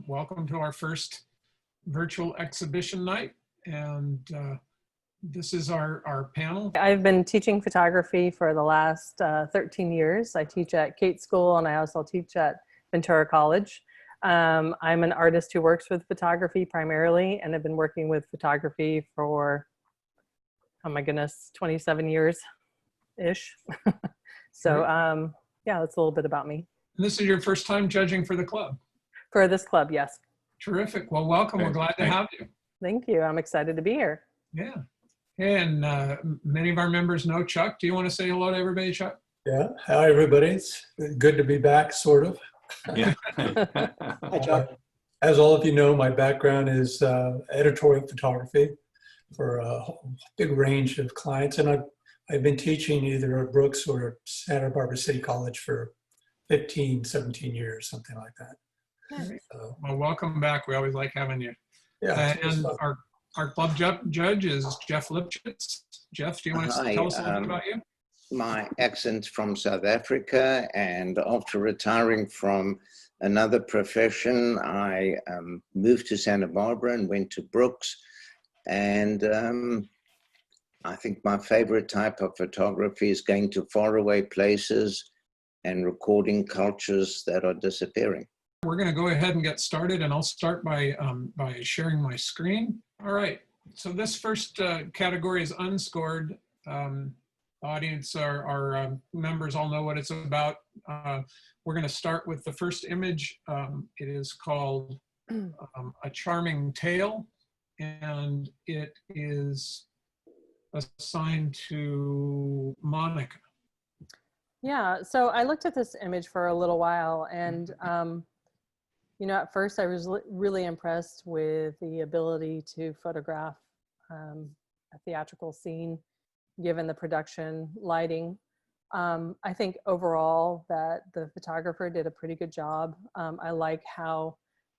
Welcome to our first virtual exhibition night. And this is our panel. I've been teaching photography for the last 13 years. I teach at Kate School and I also teach at Ventura College. I'm an artist who works with photography primarily, and I've been working with photography for, oh my goodness, 27 years-ish. So yeah, that's a little bit about me. And this is your first time judging for the club? For this club, yes. Terrific. Well, welcome. We're glad to have you. Thank you. I'm excited to be here. Yeah. And many of our members know Chuck. Do you want to say hello to everybody, Chuck? Yeah. Hi, everybody. It's good to be back, sort of. Yeah. Hi, Chuck. As all of you know, my background is editorial photography for a big range of clients. And I've been teaching either at Brooks or Santa Barbara City College for 15, 17 years, something like that. So, well, welcome back. We always like having you. Yeah. And our club judge is Jeff Lipschitz. Jeff, do you want to tell us a little bit about you? My accent's from South Africa, and after retiring from another profession, I moved to Santa Barbara and went to Brooks. And I think my favorite type of photography is going to faraway places and recording cultures that are disappearing. We're going to go ahead and get started, and I'll start by sharing my screen. All right, so this first category is unscored. Audience, our members all know what it's about. We're going to start with the first image. It is called A Charming Tale, and it is assigned to Monica. Yeah, so I looked at this image for a little while, and you know, at first I was really impressed with the ability to photograph a theatrical scene, given the production lighting. I think overall that the photographer did a pretty good job. I like how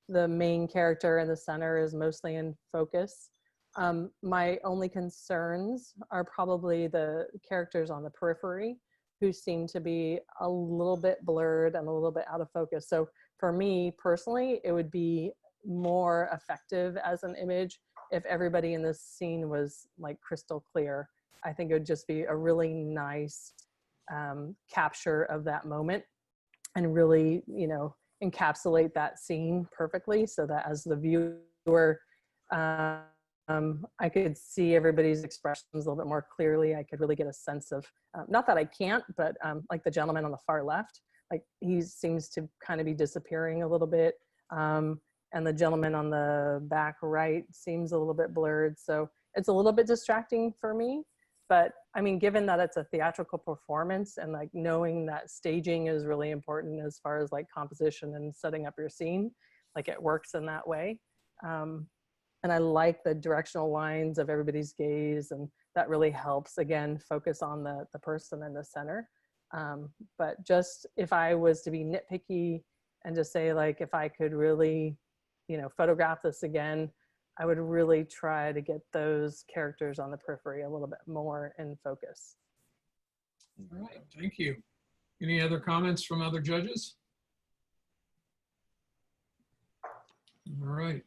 the main character in the center is mostly in focus. My only concerns are probably the characters on the periphery, who seem to be a little bit blurred and a little bit out of focus. So for me personally, it would be more effective as an image if everybody in this scene was like crystal clear. I think it would just be a really nice capture of that moment and really, you know, encapsulate that scene perfectly so that as the viewer, I could see everybody's expressions a little bit more clearly. I could really get a sense of, not that I can't, but like the gentleman on the far left, like he seems to kind of be disappearing a little bit. And the gentleman on the back right seems a little bit blurred. So it's a little bit distracting for me. But I mean, given that it's a theatrical performance and like knowing that staging is really important as far as like composition and setting up your scene, like it works in that way. And I like the directional lines of everybody's gaze, and that really helps, again, focus on the person in the center. But just if I was to be nitpicky and just say, like, if I could really, you know, photograph this again, I would really try to get those characters on the periphery a little bit more in focus. All right, thank you. Any other comments from other judges? All right.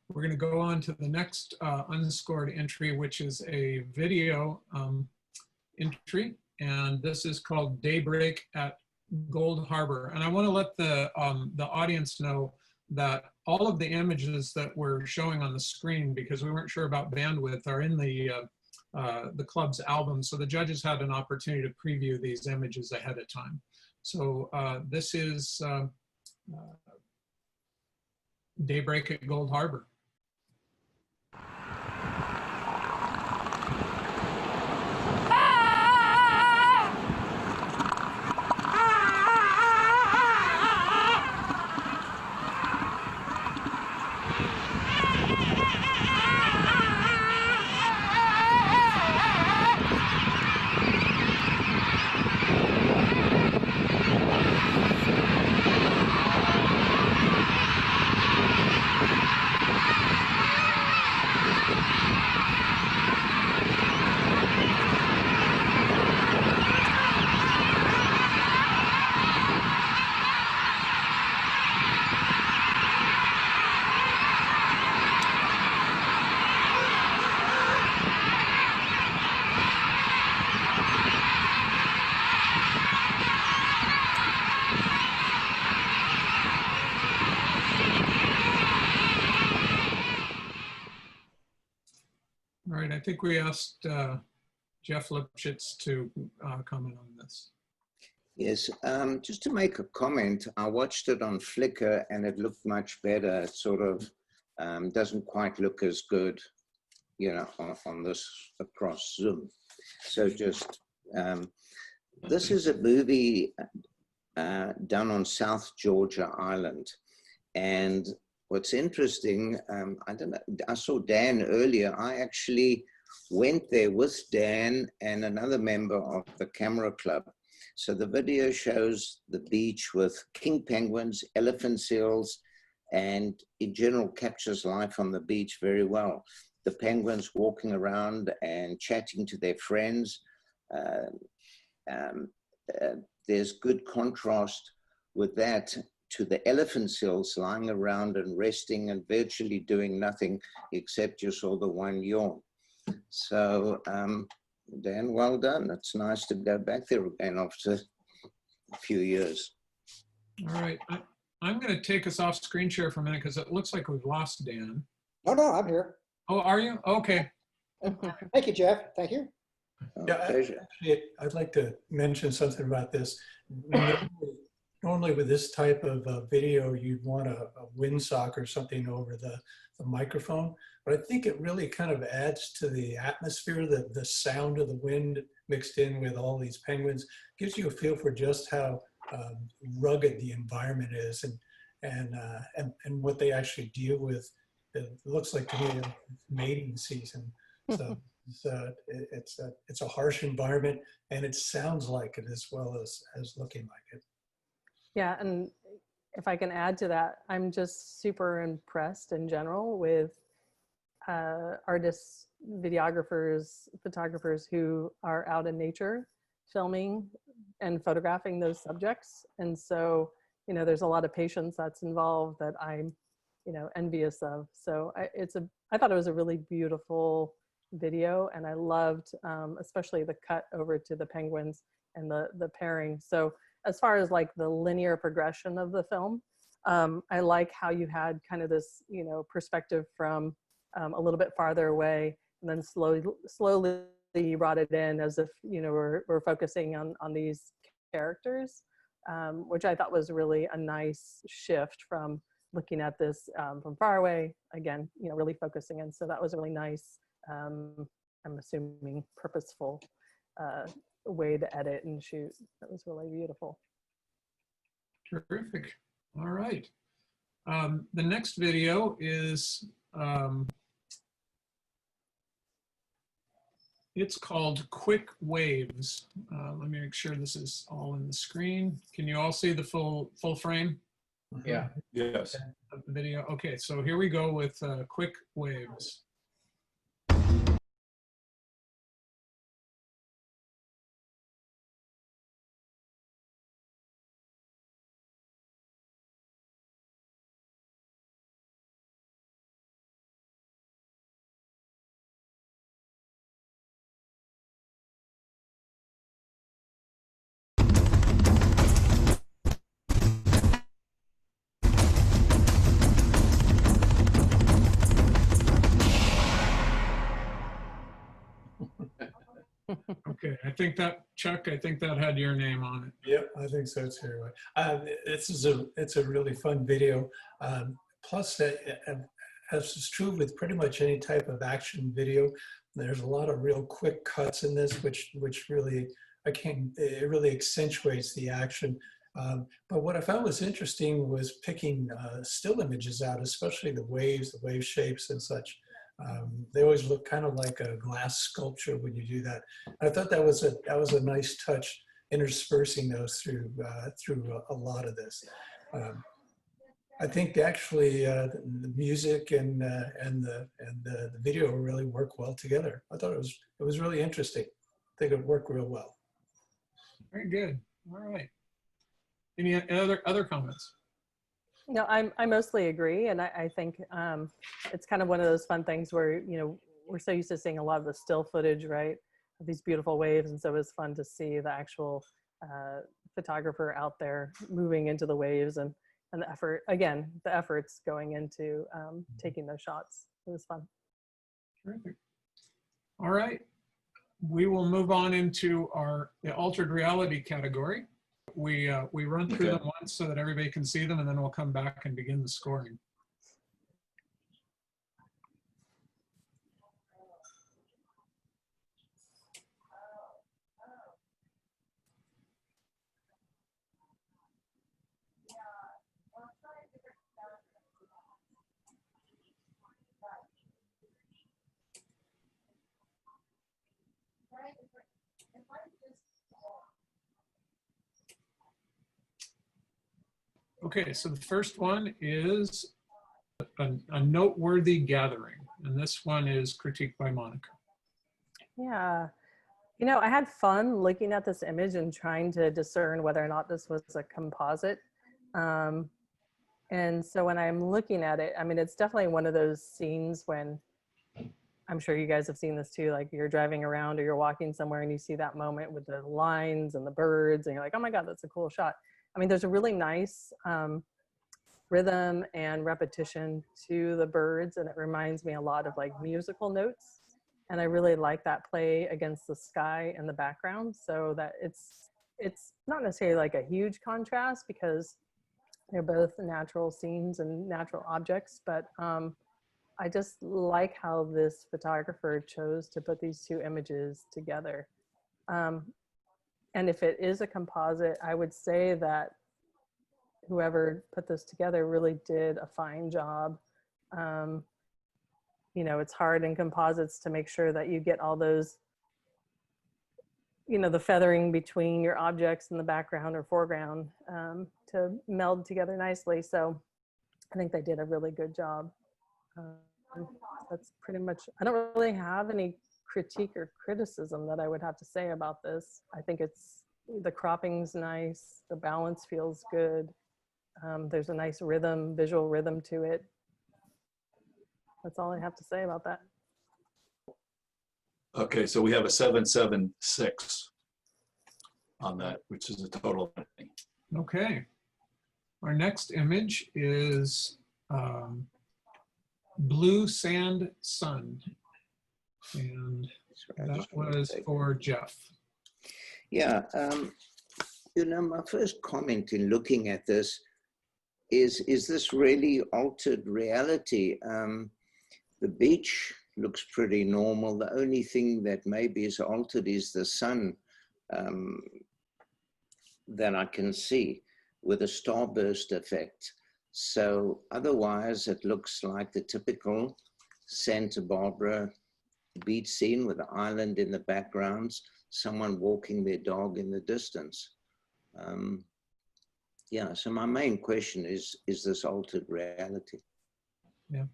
We're going to go on to the next unscored entry, which is a video entry, and this is called Daybreak at Gold Harbor. And I want to let the audience know that all of the images that we're showing on the screen, because we weren't sure about bandwidth, are in the club's album. So the judges had an opportunity to preview these images ahead of time. So this is Daybreak at Gold Harbor. I think we asked Jeff Lipschitz to comment on this. Yes, just to make a comment, I watched it on Flickr and it looked much better. It sort of doesn't quite look as good, you know, on this across Zoom. So just, this is a movie done on South Georgia Island. And what's interesting, I don't know, I saw Dan earlier. I actually went there with Dan and another member of the camera club. So the video shows the beach with king penguins, elephant seals, and in general captures life on the beach very well. The penguins walking around and chatting to their friends. There's good contrast with that to the elephant seals lying around and resting and virtually doing nothing except you saw the one yawn. So Dan, well done. It's nice to go back there again after a few years. All right, I'm going to take us off screen share for a minute because it looks like we've lost Dan. Oh, no, I'm here. Oh, are you? Okay. Thank you, Jeff. Thank you. Yeah, Pleasure. actually, I'd like to mention something about this. Normally with this type of video, you'd want a windsock or something over the microphone, but I think it really kind of adds to the atmosphere, the sound of the wind mixed in with all these penguins, gives you a feel for just how rugged the environment is and what they actually deal with. It looks like to me mating season. So it's a harsh environment and it sounds like it as well as looking like it. Yeah, and if I can add to that, I'm just super impressed in general with artists, videographers, photographers who are out in nature filming and photographing those subjects. And so, you know, there's a lot of patience that's involved that I'm, you know, envious of. So I thought it was a really beautiful video, and I loved especially the cut over to the penguins and the pairing. So as far as like the linear progression of the film, I like how you had kind of this, you know, perspective from a little bit farther away, and then slowly brought it in as if, you know, we're focusing on these characters, which I thought was really a nice shift from looking at this from far away, again, you know, really focusing in. So that was a really nice, I'm assuming purposeful way to edit and shoot. That was really beautiful. Terrific. All right. The next video is, it's called Quick Waves. Let me make sure this is all in the screen. Can you all see the full frame? Yeah. Yes. Of the video? Okay, so here we go with Quick Waves. Okay, I think that, Chuck, I think that had your name on it. Yep, I think so too. It's a really fun video. Plus, as is true with pretty much any type of action video, there's a lot of real quick cuts in this, which really it really accentuates the action. But what I found was interesting was picking still images out, especially the wave shapes and such. They always look kind of like a glass sculpture when you do that. I thought that was a nice touch, interspersing those through a lot of this. I think actually the music and the video really work well together. I thought it was really interesting. I think it worked real well. Very good. All right. Any other comments? No, I mostly agree, and I think it's kind of one of those fun things where, you know, we're so used to seeing a lot of the still footage, right, of these beautiful waves, and so it was fun to see the actual photographer out there moving into the waves and the effort, again, the efforts going into taking those shots. It was fun. Terrific. All right, we will move on into the altered reality category. We run through them once so that everybody can see them, and then we'll come back and begin the scoring. Okay, so the first one is a noteworthy gathering, and this one is critiqued by Monica. Yeah. You know, I had fun looking at this image and trying to discern whether or not this was a composite. And so when I'm looking at it, I mean, it's definitely one of those scenes when, I'm sure you guys have seen this too, like you're driving around or you're walking somewhere and you see that moment with the lines and the birds and you're like, oh my God, that's a cool shot. I mean, there's a really nice rhythm and repetition to the birds, and it reminds me a lot of like musical notes. And I really like that play against the sky in the background, so that it's not necessarily like a huge contrast because they're both natural scenes and natural objects, but I just like how this photographer chose to put these two images together. And if it is a composite, I would say that whoever put this together really did a fine job. You know, it's hard in composites to make sure that you get all those, you know, the feathering between your objects in the background or foreground to meld together nicely. So I think they did a really good job. That's pretty much, I don't really have any critique or criticism that I would have to say about this. I think the cropping's nice, the balance feels good. There's a nice rhythm, visual rhythm to it. That's all I have to say about that. Okay, so we have a 776 on that, which is a total of 20. Okay. Our next image is Blue Sand Sun. And that was for Jeff. Yeah, you know, my first comment in looking at this is this really altered reality? The beach looks pretty normal. The only thing that maybe is altered is the sun that I can see with a starburst effect. So otherwise it looks like the typical Santa Barbara beach scene with the island in the backgrounds, someone walking their dog in the distance. Yeah, so my main question is this altered reality? Yeah.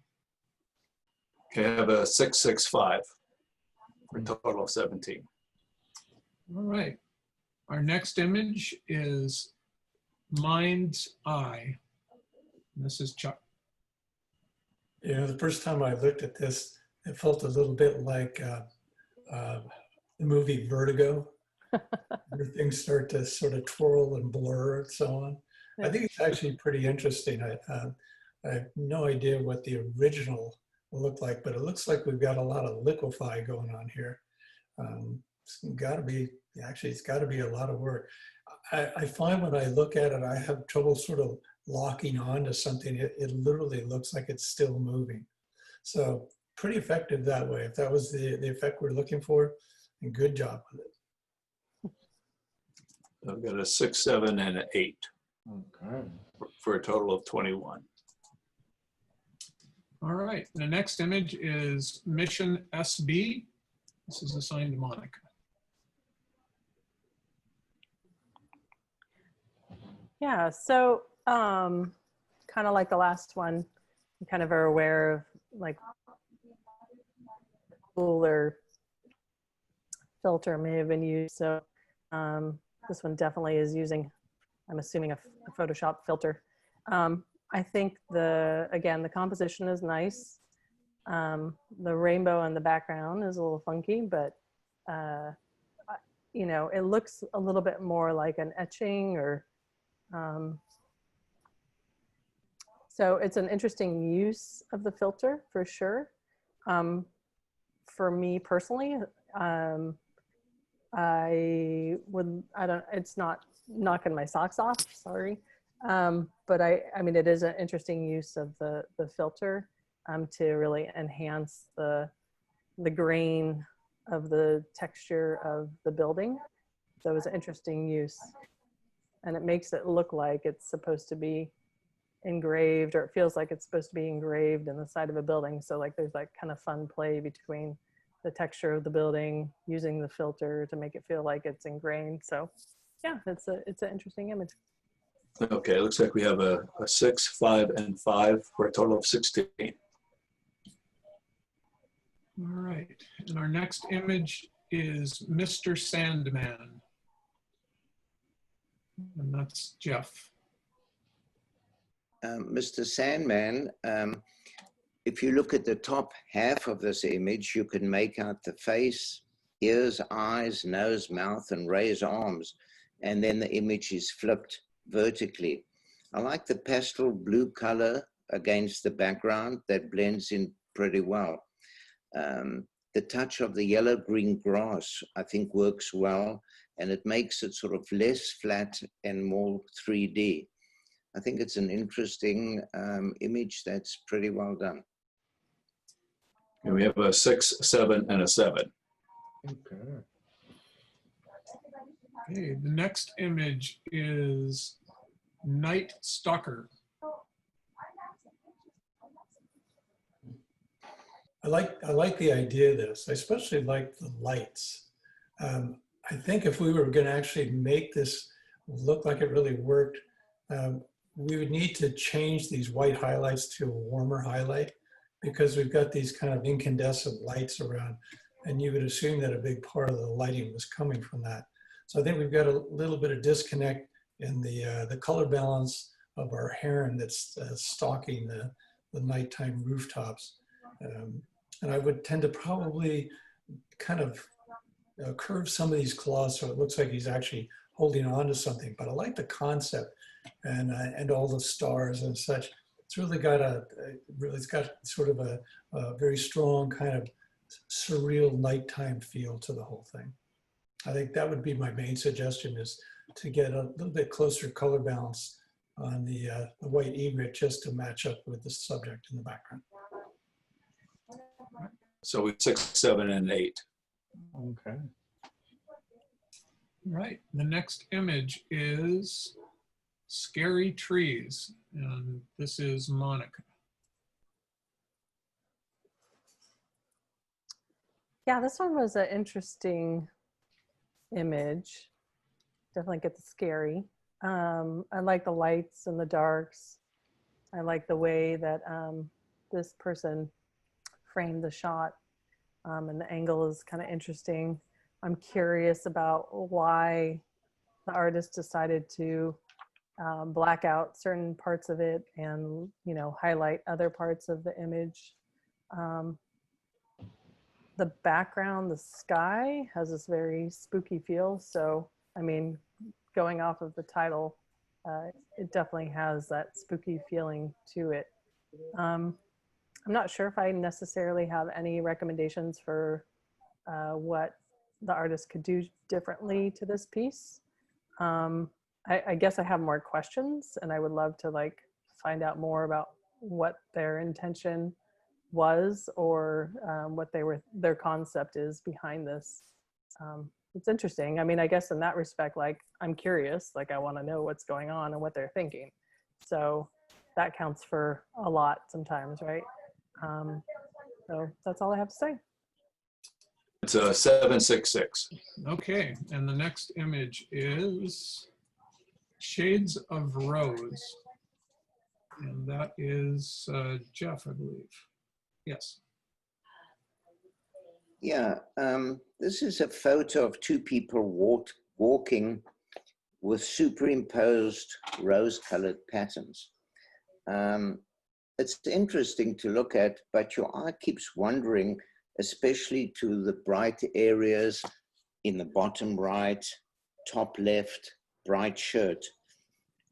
Okay, I have a 665 for a total of 17. All right. Our next image is Mind's Eye. And this is Chuck. You know, the first time I looked at this, it felt a little bit like the movie Vertigo. Where things start to sort of twirl and blur and so on. I think it's actually pretty interesting. I have no idea what the original will look like, but it looks like we've got a lot of liquefy going on here. It's got to be, actually, it's got to be a lot of work. I find when I look at it, I have trouble sort of locking on to something. It literally looks like it's still moving. So pretty effective that way. If that was the effect we're looking for, and good job with it. I've got a 6, 7, and an 8. Okay. For a total of 21. All right. The next image is Mission SB. This is assigned to Monica. Yeah, so kind of like the last one, you kind of are aware of like cooler filter may have been used. So this one definitely is using, I'm assuming, a Photoshop filter. I think again, the composition is nice. The rainbow in the background is a little funky, but you know, it looks a little bit more like an etching or so it's an interesting use of the filter for sure. for me personally, it's not knocking my socks off, sorry. But I mean, it is an interesting use of the filter to really enhance the grain of the texture of the building. So it was an interesting use. And it makes it look like it's supposed to be engraved, or it feels like it's supposed to be engraved in the side of a building. So like there's like kind of fun play between the texture of the building, using the filter to make it feel like it's ingrained. So yeah, it's an interesting image. Okay, it looks like we have a 6, 5, and 5 for a total of 16. All right, and our next image is Mr. Sandman. And that's Jeff. Mr. Sandman, if you look at the top half of this image, you can make out the face, ears, eyes, nose, mouth, and raised arms. And then the image is flipped vertically. I like the pastel blue color against the background that blends in pretty well. The touch of the yellow-green grass, I think, works well, and it makes it sort of less flat and more 3D. I think it's an interesting image that's pretty well done. And we have a 6, 7, and a 7. Okay, the next image is Night Stalker. I like the idea of this. I especially like the lights. I think if we were going to actually make this look like it really worked, we would need to change these white highlights to a warmer highlight, because we've got these kind of incandescent lights around, and you would assume that a big part of the lighting was coming from that. So I think we've got a little bit of disconnect in the color balance of our heron that's stalking the nighttime rooftops. And I would tend to probably kind of curve some of these claws so it looks like he's actually holding on to something. But I like the concept and all the stars and such. It's really got it's got sort of a very strong kind of surreal nighttime feel to the whole thing. I think that would be my main suggestion, is to get a little bit closer color balance on the white egret, just to match up with the subject in the background. So we 6, 7, and 8. Okay. Right, the next image is Scary Trees, and this is Monica. Yeah, this one was an interesting image. Definitely gets scary. I like the lights and the darks. I like the way that this person framed the shot, and the angle is kind of interesting. I'm curious about why the artist decided to black out certain parts of it and, you know, highlight other parts of the image. The background, the sky, has this very spooky feel. So, I mean, going off of the title, it definitely has that spooky feeling to it. I'm not sure if I necessarily have any recommendations for what the artist could do differently to this piece. I guess I have more questions, and I would love to like find out more about what their intention was, or what their concept is behind this. It's interesting. I mean, I guess in that respect, like, I'm curious, like I want to know what's going on and what they're thinking. So that counts for a lot sometimes, right? So that's all I have to say. It's a 7, 6, 6. Okay, and the next image is Shades of Rose, and that is Jeff, I believe. Yes. Yeah, this is a photo of two people walking with superimposed rose-colored patterns. It's interesting to look at, but your eye keeps wandering, especially to the bright areas in the bottom right, top left, bright shirt.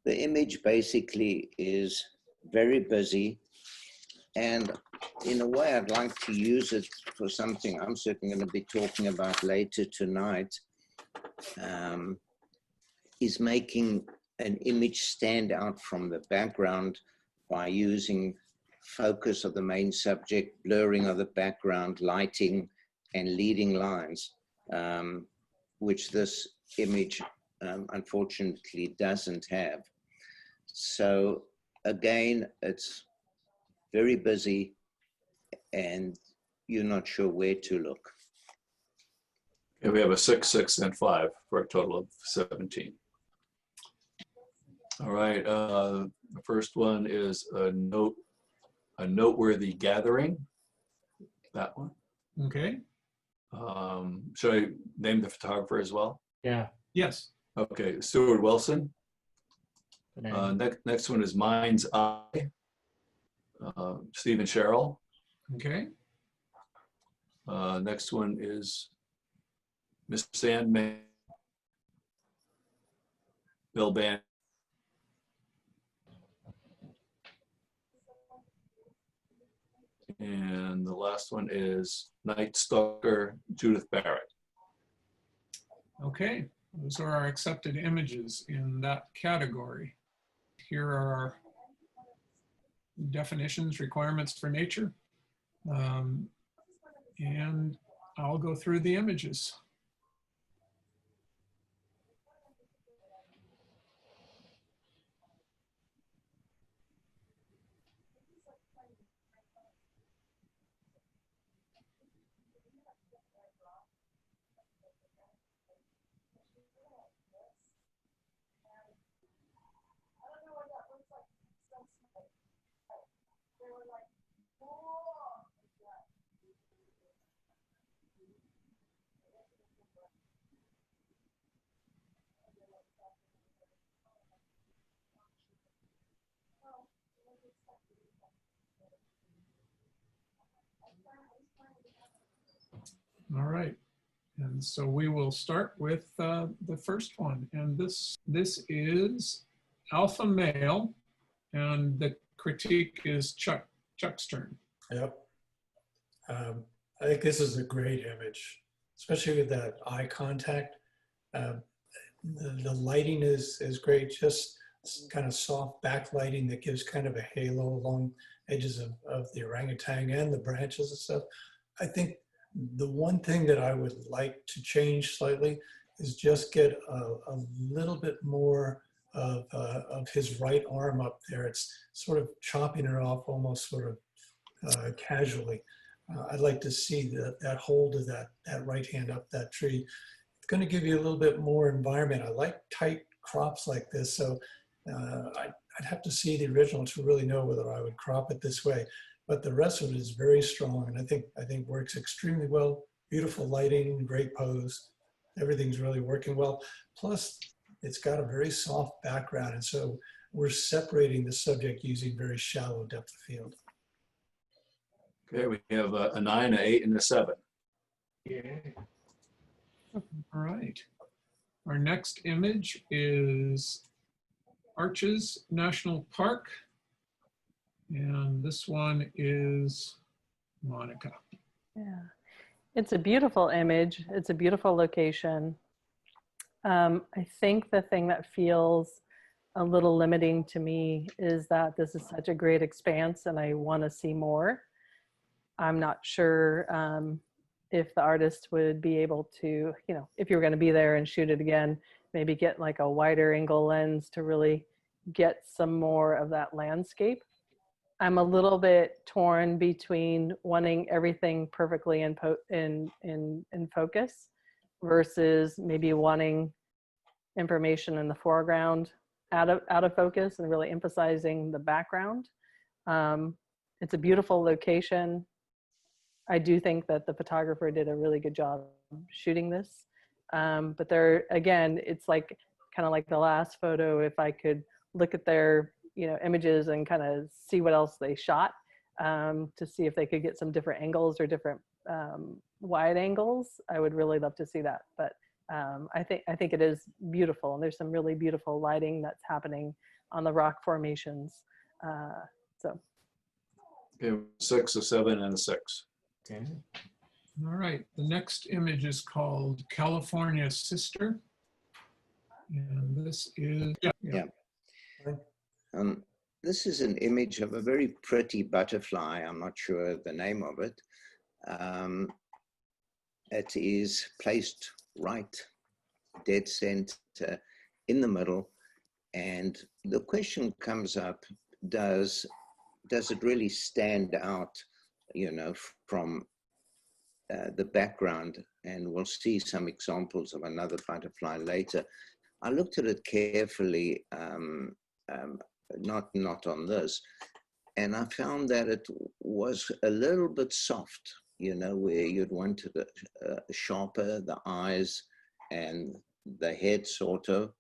The image basically is very busy. And in a way, I'd like to use it for something I'm certainly going to be talking about later tonight, is making an image stand out from the background by using focus of the main subject, blurring of the background, lighting, and leading lines, which this image unfortunately doesn't have. So again, it's very busy and you're not sure where to look. Okay, we have a 6, 6, and 5 for a total of 17. All right, the first one is a noteworthy gathering. That one. Okay. Should I name the photographer as well? Yeah. Yes. Okay, Stuart Wilson. Good name. Next one is Mind's Eye. Stephen Sherrill. Okay. Next one is Miss Sandman. Bill Ban. And the last one is Night Stalker, Judith Barrett. Okay. Those are our accepted images in that category. Here are our definitions, requirements for nature. And I'll go through the images. All right. And so we will start with the first one. And this is alpha male. And the critique is Chuck's turn. Yep. I think this is a great image, especially with that eye contact. The lighting is great, just kind of soft backlighting that gives kind of a halo along edges of the orangutan and the branches and stuff. I think the one thing that I would like to change slightly is just get a little bit more of his right arm up there. It's sort of chopping it off almost sort of casually. I'd like to see that hold of that right hand up that tree. It's going to give you a little bit more environment. I like tight crops like this, so I'd have to see the original to really know whether I would crop it this way. But the rest of it is very strong, and I think works extremely well. Beautiful lighting, great pose. Everything's really working well. Plus, it's got a very soft background, and so we're separating the subject using very shallow depth of field. Okay, we have a 9, an 8, and a 7. Yeah. All right. Our next image is Arches National Park. And this one is Monica. Yeah, it's a beautiful image. It's a beautiful location. I think the thing that feels a little limiting to me is that this is such a great expanse and I want to see more. I'm not sure if the artist would be able to, you know, if you were going to be there and shoot it again, maybe get like a wider angle lens to really get some more of that landscape. I'm a little bit torn between wanting everything perfectly in focus versus maybe wanting information in the foreground out of focus and really emphasizing the background. It's a beautiful location. I do think that the photographer did a really good job shooting this. But there, again, it's like kind of like the last photo, if I could look at their images and kind of see what else they shot to see if they could get some different angles or different wide angles. I would really love to see that. But I think it is beautiful, and there's some really beautiful lighting that's happening on the rock formations. So Okay, 6, a 7, and a 6. Okay. All right, the next image is called California Sister. And this is, Yeah. This is an image of a very pretty butterfly. I'm not sure the name of it. It is placed right, dead center in the middle. And the question comes up, does it really stand out, you know, from the background? And we'll see some examples of another butterfly later. I looked at it carefully, not on this, and I found that it was a little bit soft, you know, where you'd wanted a sharper, the eyes and the head sort of.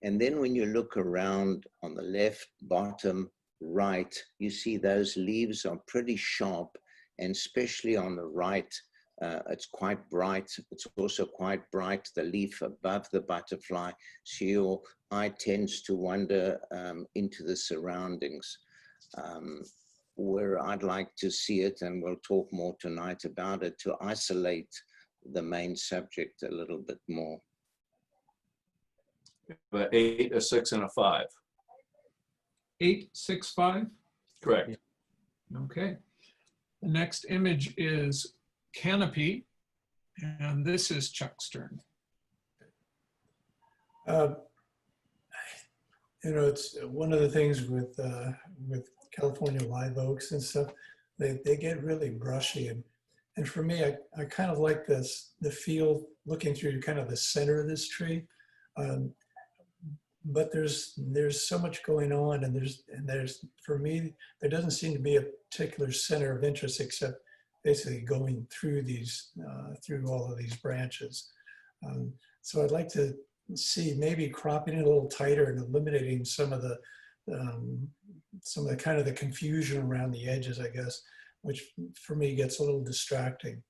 And then when you look around on the left, bottom, right, you see those leaves are pretty sharp, and especially on the right, it's quite bright. It's also quite bright, the leaf above the butterfly. So your eye tends to wander into the surroundings. Where I'd like to see it, and we'll talk more tonight about it, to isolate the main subject a little bit more. 8, a 6, and a 5. 8, 6, 5. Correct. Okay. The next image is Canopy, and this is Chuck's turn. You know, it's one of the things with California live oaks and stuff, they get really brushy. And for me, I kind of like this, the feel looking through kind of the center of this tree. But there's so much going on, and there's for me, there doesn't seem to be a particular center of interest except basically going through these, through all of these branches. So I'd like to see maybe cropping it a little tighter and eliminating some of the kind of the confusion around the edges, I guess, which for me gets a little distracting.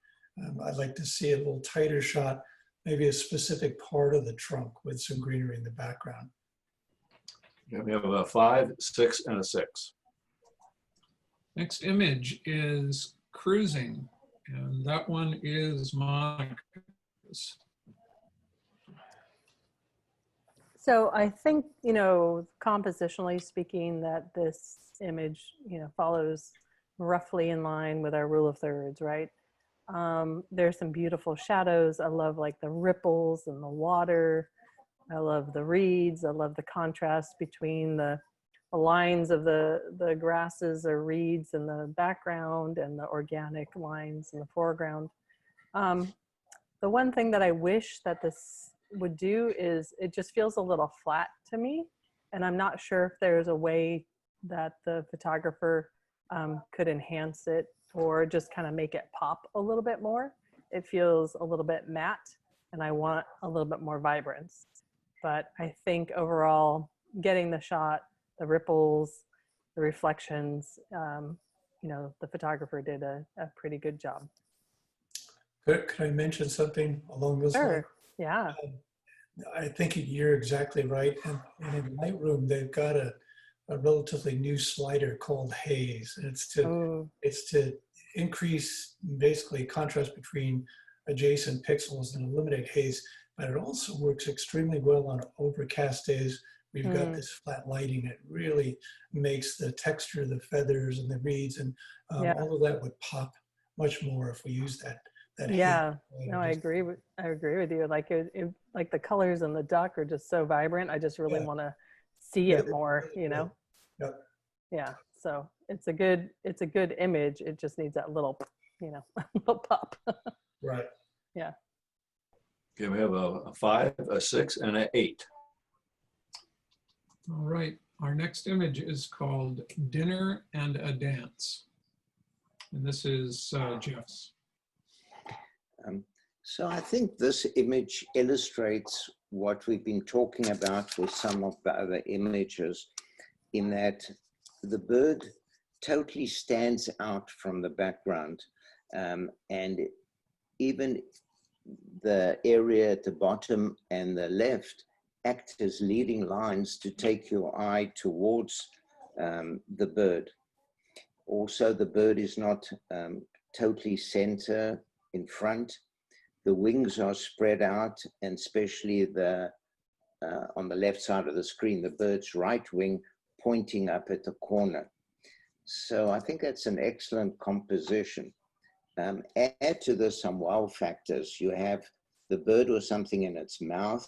I'd like to see a little tighter shot, maybe a specific part of the trunk with some greenery in the background. Okay, we have a 5, 6, and a 6. Next image is Cruising, and that one is Monica's. So I think, you know, compositionally speaking, that this image, you know, follows roughly in line with our rule of thirds, right? There's some beautiful shadows. I love like the ripples and the water. I love the reeds. I love the contrast between the lines of the grasses or reeds in the background and the organic lines in the foreground. The one thing that I wish that this would do is it just feels a little flat to me. And I'm not sure if there's a way that the photographer could enhance it or just kind of make it pop a little bit more. It feels a little bit matte, and I want a little bit more vibrance. But I think overall, getting the shot, the ripples, the reflections, you know, the photographer did a pretty good job. Could I mention something along those lines? Sure, yeah. I think you're exactly right. And in Lightroom, they've got a relatively new slider called Haze. And it's to increase basically contrast between adjacent pixels and eliminate haze. But it also works extremely well on overcast days. We've got this flat lighting. It really makes the texture, the feathers and the reeds and all of that would pop much more if we use that. Yeah, no, I agree with you. Like like the colors in the duck are just so vibrant. I just really want to see it more, you know? Yep. Yeah. So it's a good image. It just needs that little, you know, little pop. Right. Yeah. Okay, we have a 5, a 6, and an 8. All right, our next image is called Dinner and a Dance. And this is Jeff's. So I think this image illustrates what we've been talking about with some of the other images, in that the bird totally stands out from the background, and even the area at the bottom and the left act as leading lines to take your eye towards the bird. Also, the bird is not totally center in front. The wings are spread out, and especially on the left side of the screen, the bird's right wing pointing up at the corner. So I think that's an excellent composition. Add to this some wow factors. You have the bird or something in its mouth.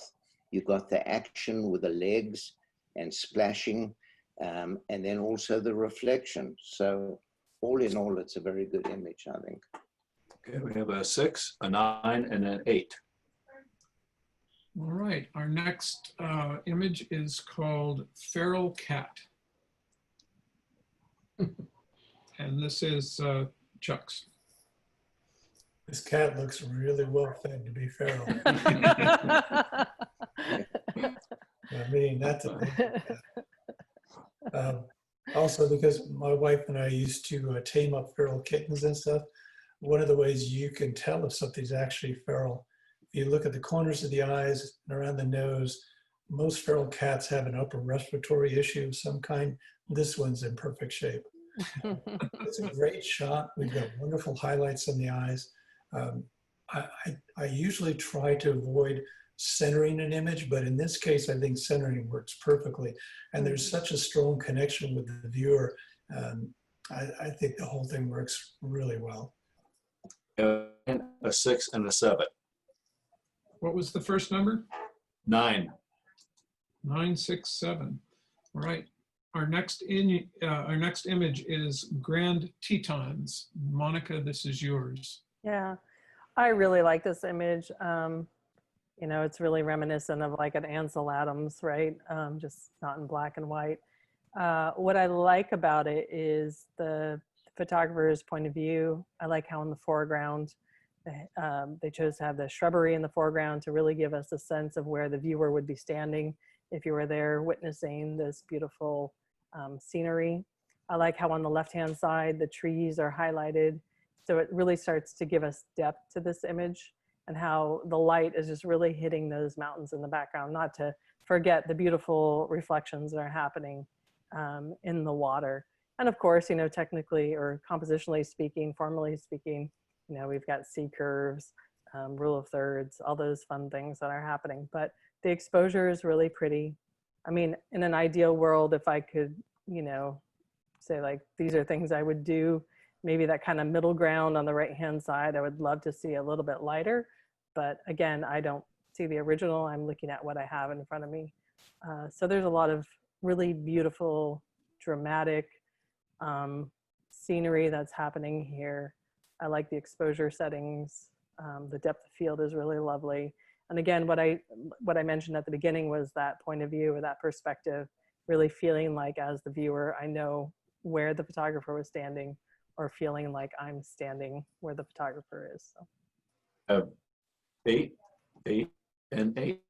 You've got the action with the legs and splashing, and then also the reflection. So all in all, it's a very good image, I think. Okay, we have a 6, a 9, and an 8. All right, our next image is called Feral Cat. And this is Chuck's. This cat looks really well fed to be feral. I mean, that's a big cat. Also, because my wife and I used to tame up feral kittens and stuff, one of the ways you can tell if something's actually feral, if you look at the corners of the eyes and around the nose, most feral cats have an upper respiratory issue of some kind. This one's in perfect shape. It's a great shot. We've got wonderful highlights in the eyes. I usually try to avoid centering an image, but in this case, I think centering works perfectly. And there's such a strong connection with the viewer. I think the whole thing works really well. A 6 and a 7. What was the first number? 9. 9, 6, 7. All right. Our next image is Grand Tetons. Monica, this is yours. Yeah, I really like this image. You know, it's really reminiscent of like an Ansel Adams, right? Just not in black and white. What I like about it is the photographer's point of view. I like how in the foreground, they chose to have the shrubbery in the foreground to really give us a sense of where the viewer would be standing if you were there witnessing this beautiful scenery. I like how on the left-hand side, the trees are highlighted. So it really starts to give us depth to this image, and how the light is just really hitting those mountains in the background, not to forget the beautiful reflections that are happening in the water. And of course, you know, technically or compositionally speaking, formally speaking, you know, we've got C curves, rule of thirds, all those fun things that are happening. But the exposure is really pretty. I mean, in an ideal world, if I could, you know, say like, these are things I would do, maybe that kind of middle ground on the right-hand side, I would love to see a little bit lighter. But again, I don't see the original. I'm looking at what I have in front of me. So there's a lot of really beautiful, dramatic scenery that's happening here. I like the exposure settings. The depth of field is really lovely. And again, what I mentioned at the beginning was that point of view or that perspective, really feeling like as the viewer, I know where the photographer was standing, or feeling like I'm standing where the photographer is. So. 8, 8, and 8.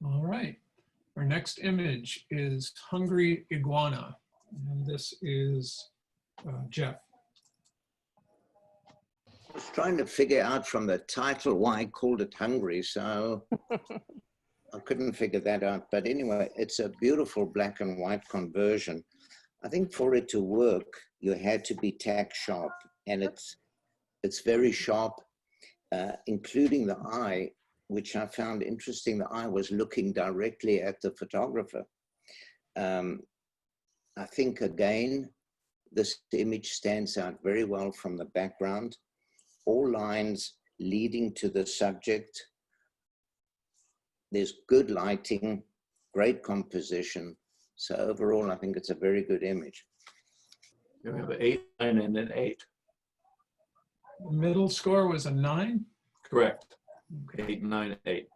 All right. Our next image is Hungry Iguana. And this is Jeff. I was trying to figure out from the title why I called it Hungry, so I couldn't figure that out. But anyway, it's a beautiful black and white conversion. I think for it to work, you had to be tack sharp, and it's very sharp, including the eye, which I found interesting. The eye was looking directly at the photographer. I think, again, this image stands out very well from the background. All lines leading to the subject. There's good lighting, great composition. So overall, I think it's a very good image. We have an 8, 9, and an 8. Middle score was a 9. Correct. 8, 9, 8.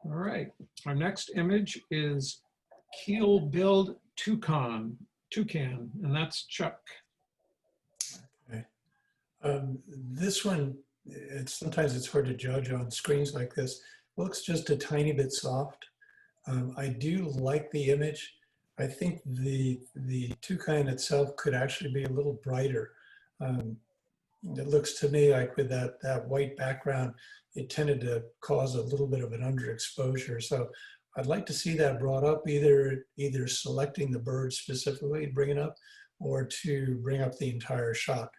All right. Our next image is Keel-billed toucan, and that's Chuck. Okay. This one, sometimes it's hard to judge on screens like this. Looks just a tiny bit soft. I do like the image. I think the toucan itself could actually be a little brighter. It looks to me like with that white background, it tended to cause a little bit of an underexposure. So I'd like to see that brought up, either selecting the bird specifically, bring it up, or to bring up the entire shot.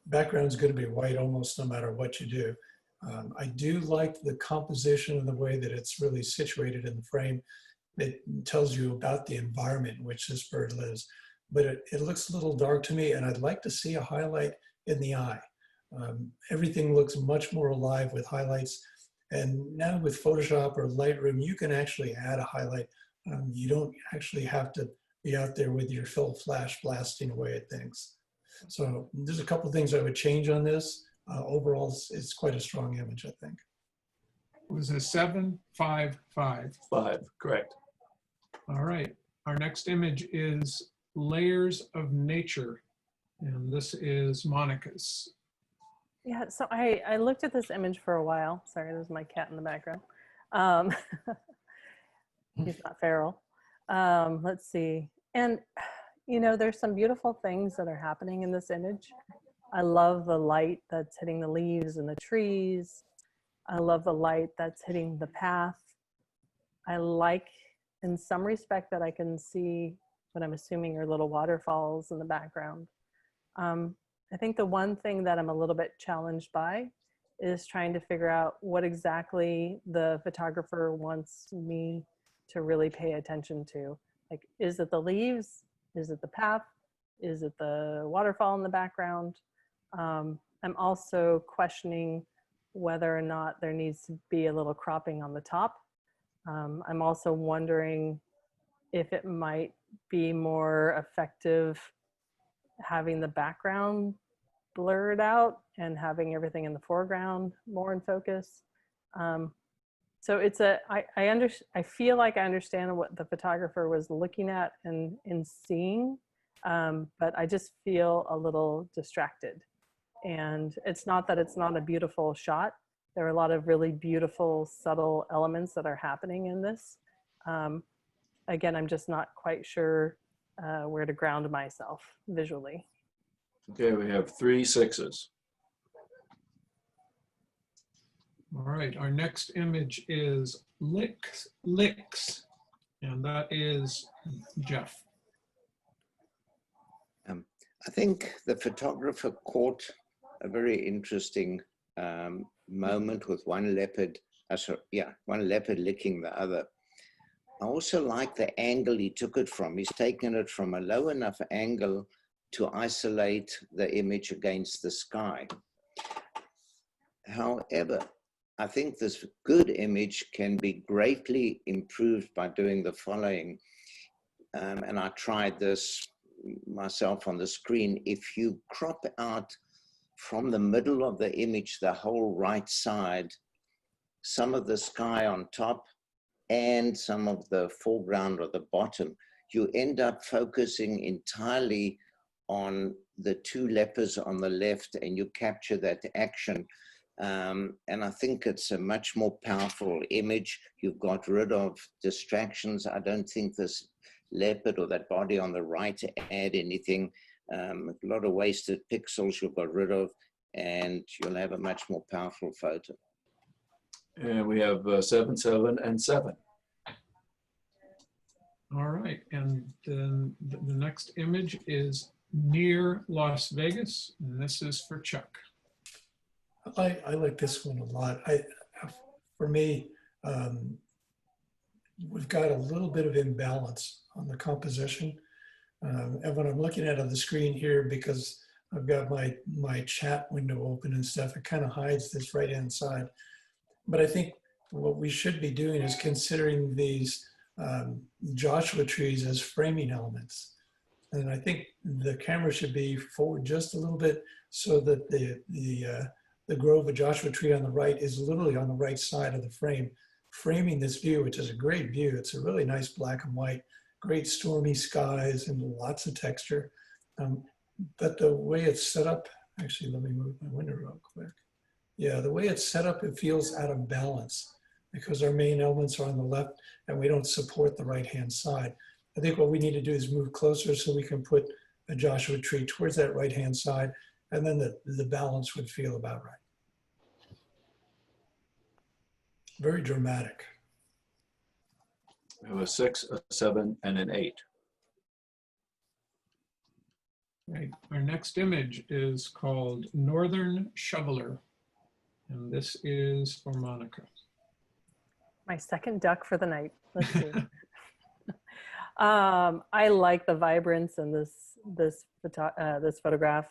Background is going to be white almost no matter what you do. I do like the composition and the way that it's really situated in the frame. It tells you about the environment in which this bird lives, but it looks a little dark to me, and I'd like to see a highlight in the eye. Everything looks much more alive with highlights, and now with Photoshop or Lightroom, you can actually add a highlight. You don't actually have to be out there with your full flash blasting away at things. So there's a couple things I would change on this. Overall, it's quite a strong image, I think. It was a 755. 5, correct. All right. Our next image is Layers of Nature. And this is Monica's. Yeah, so I looked at this image for a while. Sorry, there's my cat in the background. He's not feral. Let's see. And, you know, there's some beautiful things that are happening in this image. I love the light that's hitting the leaves and the trees. I love the light that's hitting the path. I like, in some respect, that I can see what I'm assuming are little waterfalls in the background. I think the one thing that I'm a little bit challenged by is trying to figure out what exactly the photographer wants me to really pay attention to. Like, is it the leaves? Is it the path? Is it the waterfall in the background? I'm also questioning whether or not there needs to be a little cropping on the top. I'm also wondering if it might be more effective having the background blurred out and having everything in the foreground more in focus. So it's I feel like I understand what the photographer was looking at and seeing, but I just feel a little distracted. And it's not that it's not a beautiful shot. There are a lot of really beautiful, subtle elements that are happening in this. Again, I'm just not quite sure where to ground myself visually. Okay, we have 3 6s. All right, our next image is Licks, and that is Jeff. I think the photographer caught a very interesting moment with one leopard licking the other. I also like the angle he took it from. He's taken it from a low enough angle to isolate the image against the sky. However, I think this good image can be greatly improved by doing the following. And I tried this myself on the screen. If you crop out from the middle of the image, the whole right side, some of the sky on top and some of the foreground or the bottom, you end up focusing entirely on the 2 leopards on the left, and you capture that action. And I think it's a much more powerful image. You've got rid of distractions. I don't think this leopard or that body on the right add anything. A lot of wasted pixels you've got rid of, and you'll have a much more powerful photo. And we have 7 7 and 7. All right, and then the next image is Near Las Vegas, and this is for Chuck. I like this one a lot. For me, we've got a little bit of imbalance on the composition. And when I'm looking at it on the screen here, because I've got my chat window open and stuff, it kind of hides this right-hand side. But I think what we should be doing is considering these Joshua trees as framing elements. And I think the camera should be forward just a little bit so that the grove of Joshua tree on the right is literally on the right side of the frame, framing this view, which is a great view. It's a really nice black and white, great stormy skies and lots of texture. But the way it's set up, actually, let me move my window real quick. Yeah, the way it's set up, it feels out of balance because our main elements are on the left and we don't support the right-hand side. I think what we need to do is move closer so we can put a Joshua tree towards that right-hand side, and then the balance would feel about right. Very dramatic. We have a 6, a 7, and an 8. Right. Our next image is called Northern Shoveler. And this is for Monica. My second duck for the night. Let's see. I like the vibrance in this photograph.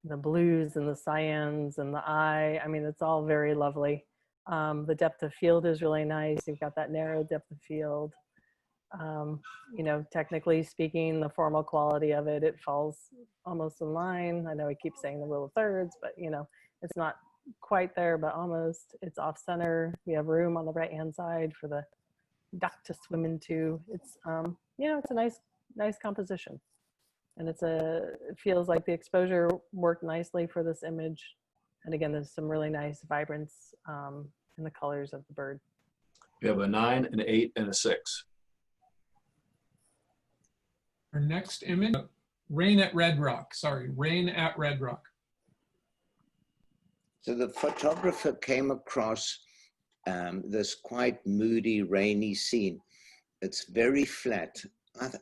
The blues and the cyans and the eye. I mean, it's all very lovely. The depth of field is really nice. You've got that narrow depth of field. You know, technically speaking, the formal quality of it, it falls almost in line. I know I keep saying the rule of thirds, but you know, it's not quite there, but almost. It's off center. We have room on the right-hand side for the duck to swim into. It's, you know, it's a nice composition. And it feels like the exposure worked nicely for this image. And again, there's some really nice vibrance in the colors of the bird. We have a 9, an 8, and a 6. Our next image, Rain at Red Rock. Sorry, Rain at Red Rock. So the photographer came across this quite moody, rainy scene. It's very flat.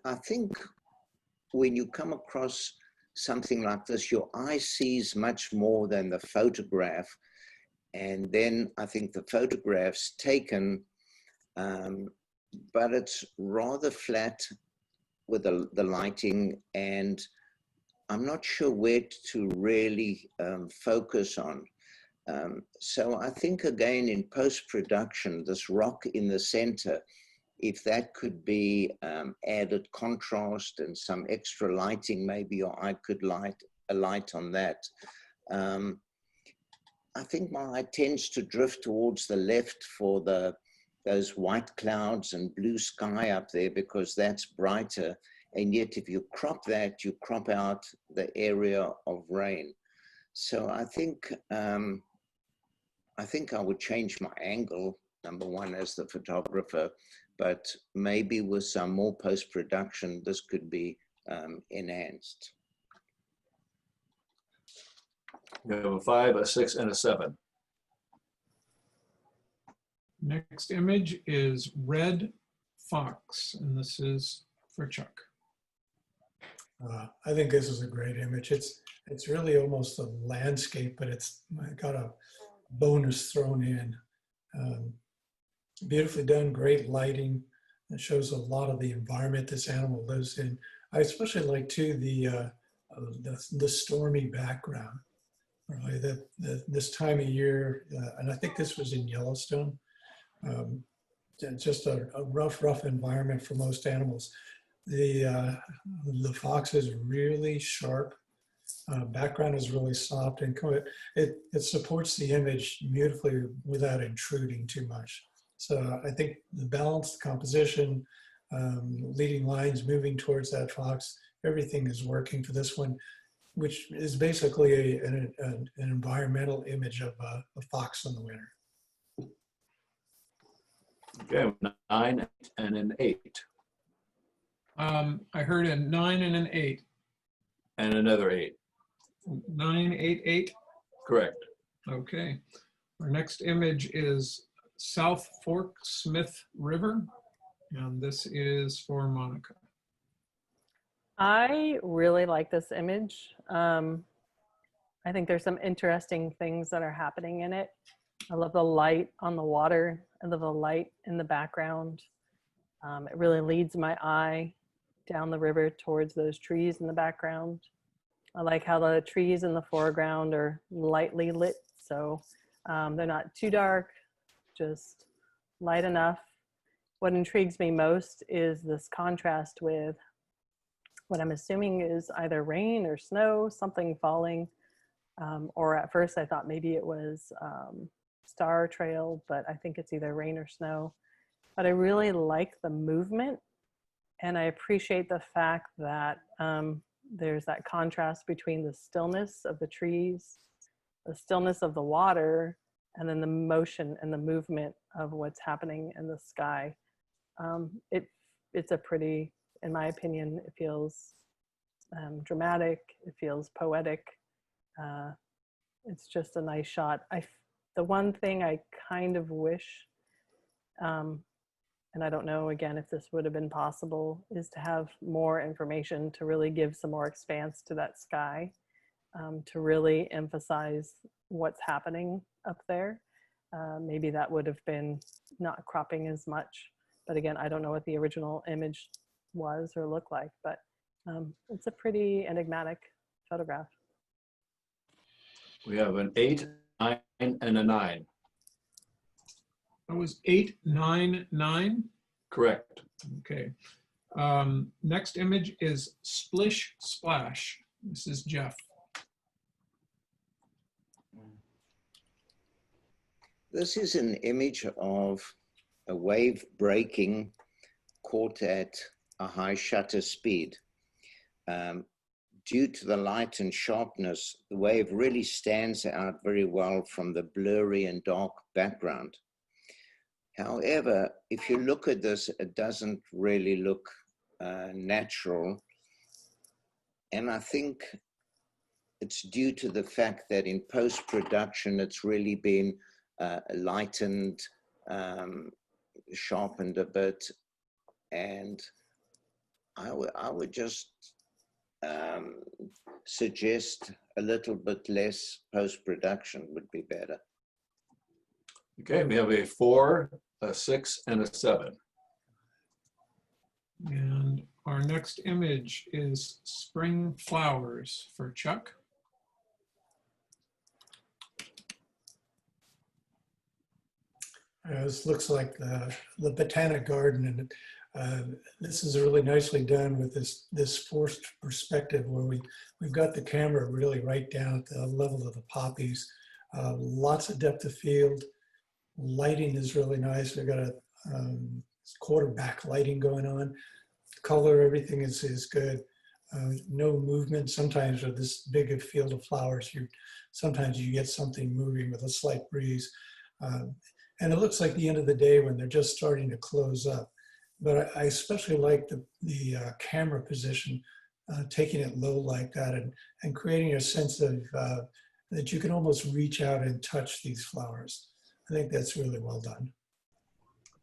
I think when you come across something like this, your eye sees much more than the photograph. And then I think the photograph's taken, but it's rather flat with the lighting, and I'm not sure where to really focus on. So I think again in post-production, this rock in the center, if that could be added contrast and some extra lighting maybe, or I could light a light on that. I think my eye tends to drift towards the left for those white clouds and blue sky up there, because that's brighter. And yet if you crop that, you crop out the area of rain. So I think I would change my angle, number one, as the photographer, but maybe with some more post-production, this could be enhanced. We have a 5, a 6, and a 7. Next image is Red Fox, and this is for Chuck. I think this is a great image. It's really almost a landscape, but it's got a bonus thrown in. Beautifully done, great lighting. It shows a lot of the environment this animal lives in. I especially like too the stormy background. Right? This time of year, and I think this was in Yellowstone. Just a rough environment for most animals. The fox is really sharp. Background is really soft, and it supports the image beautifully without intruding too much. So I think the balanced composition, leading lines moving towards that fox, everything is working for this one, which is basically an environmental image of a fox in the winter. Okay, 9 and an 8. I heard a 9 and an 8. And another 8. 9, 8, 8. Correct. Okay. Our next image is South Fork Smith River, and this is for Monica. I really like this image. I think there's some interesting things that are happening in it. I love the light on the water. I love the light in the background. It really leads my eye down the river towards those trees in the background. I like how the trees in the foreground are lightly lit, so they're not too dark, just light enough. What intrigues me most is this contrast with what I'm assuming is either rain or snow, something falling, or at first I thought maybe it was star trail, but I think it's either rain or snow. But I really like the movement, and I appreciate the fact that there's that contrast between the stillness of the trees, the stillness of the water, and then the motion and the movement of what's happening in the sky. It's a pretty, in my opinion, it feels dramatic, it feels poetic. It's just a nice shot. The one thing I kind of wish and I don't know, again, if this would have been possible, is to have more information to really give some more expanse to that sky, to really emphasize what's happening up there. Maybe that would have been not cropping as much. But again, I don't know what the original image was or looked like, but it's a pretty enigmatic photograph. We have an 8, 9, and a 9. That was 8, 9, 9. Correct. Okay. Next image is Splish Splash. This is Jeff. This is an image of a wave breaking caught at a high shutter speed. Due to the light and sharpness, the wave really stands out very well from the blurry and dark background. However, if you look at this, it doesn't really look natural. And I think it's due to the fact that in post-production, it's really been lightened, sharpened a bit. And I would just suggest a little bit less post-production would be better. Okay, we have a 4, a 6, and a 7. And our next image is Spring Flowers for Chuck. This looks like the Botanic Garden, and this is really nicely done with this forced perspective where we've got the camera really right down at the level of the poppies. Lots of depth of field. Lighting is really nice. We've got a quarterback lighting going on. Color, everything is good. No movement. Sometimes with this big a field of flowers, sometimes you get something moving with a slight breeze. And it looks like the end of the day when they're just starting to close up. But I especially like the camera position, taking it low like that and creating a sense of that you can almost reach out and touch these flowers. I think that's really well done.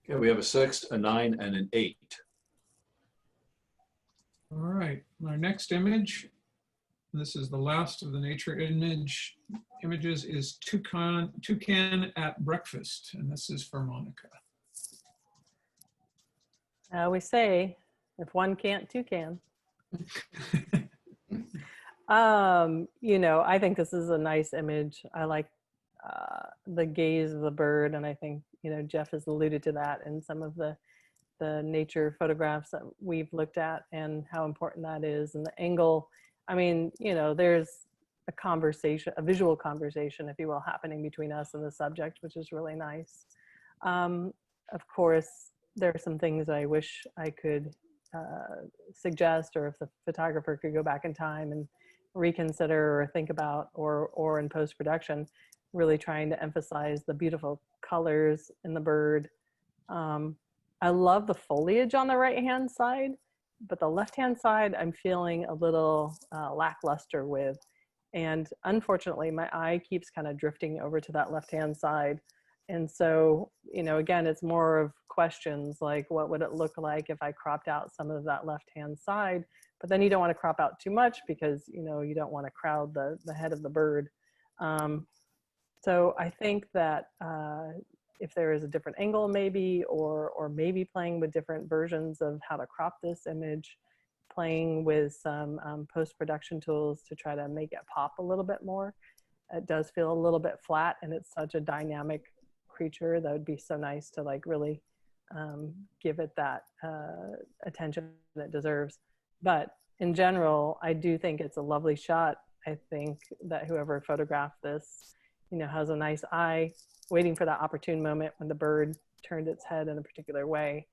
Okay, we have a 6, a 9, and an 8. All right, our next image, this is the last of the nature images, is Toucan at Breakfast, and this is for Monica. We say, if one can't, two can. You know, I think this is a nice image. I like the gaze of the bird, and I think, you know, Jeff has alluded to that in some of the nature photographs that we've looked at and how important that is, and the angle. I mean, you know, there's a conversation, a visual conversation, if you will, happening between us and the subject, which is really nice. Of course, there are some things I wish I could suggest, or if the photographer could go back in time and reconsider or think about, or in post-production, really trying to emphasize the beautiful colors in the bird. I love the foliage on the right-hand side, but the left-hand side I'm feeling a little lackluster with. And unfortunately, my eye keeps kind of drifting over to that left-hand side. And so, you know, again, it's more of questions like, what would it look like if I cropped out some of that left-hand side? But then you don't want to crop out too much because, you know, you don't want to crowd the head of the bird. So I think that if there is a different angle maybe, or maybe playing with different versions of how to crop this image, playing with some post-production tools to try to make it pop a little bit more. It does feel a little bit flat, and it's such a dynamic creature that would be so nice to like really give it that attention that it deserves. But in general, I do think it's a lovely shot. I think that whoever photographed this, you know, has a nice eye, waiting for that opportune moment when the bird turned its head in a particular way.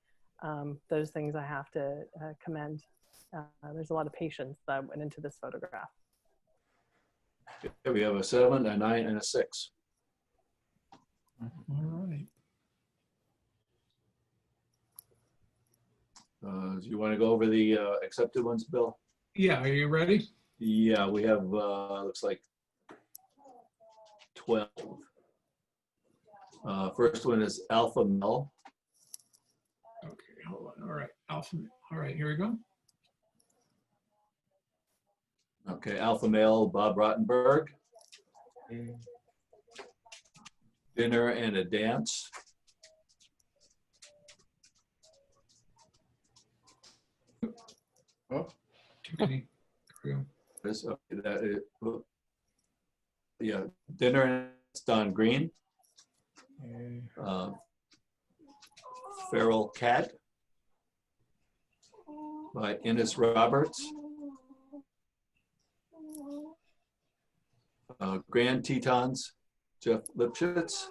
Those things I have to commend. There's a lot of patience that went into this photograph. Okay, we have a 7, a 9, and a 6. All right. Do you want to go over the accepted ones, Bill? Yeah, are you ready? Yeah, we have, looks like 12. First one is Alpha Mel. hold on. All right, alpha. All right, here we go. Okay, alpha male, Bob Rottenberg. Dinner and a dance. Oh, Too many. Here we go. This, okay, that is, oh, yeah, dinner and it's Don Green. Feral Cat by Innes Roberts. Grand Tetons, Jeff Lipschitz.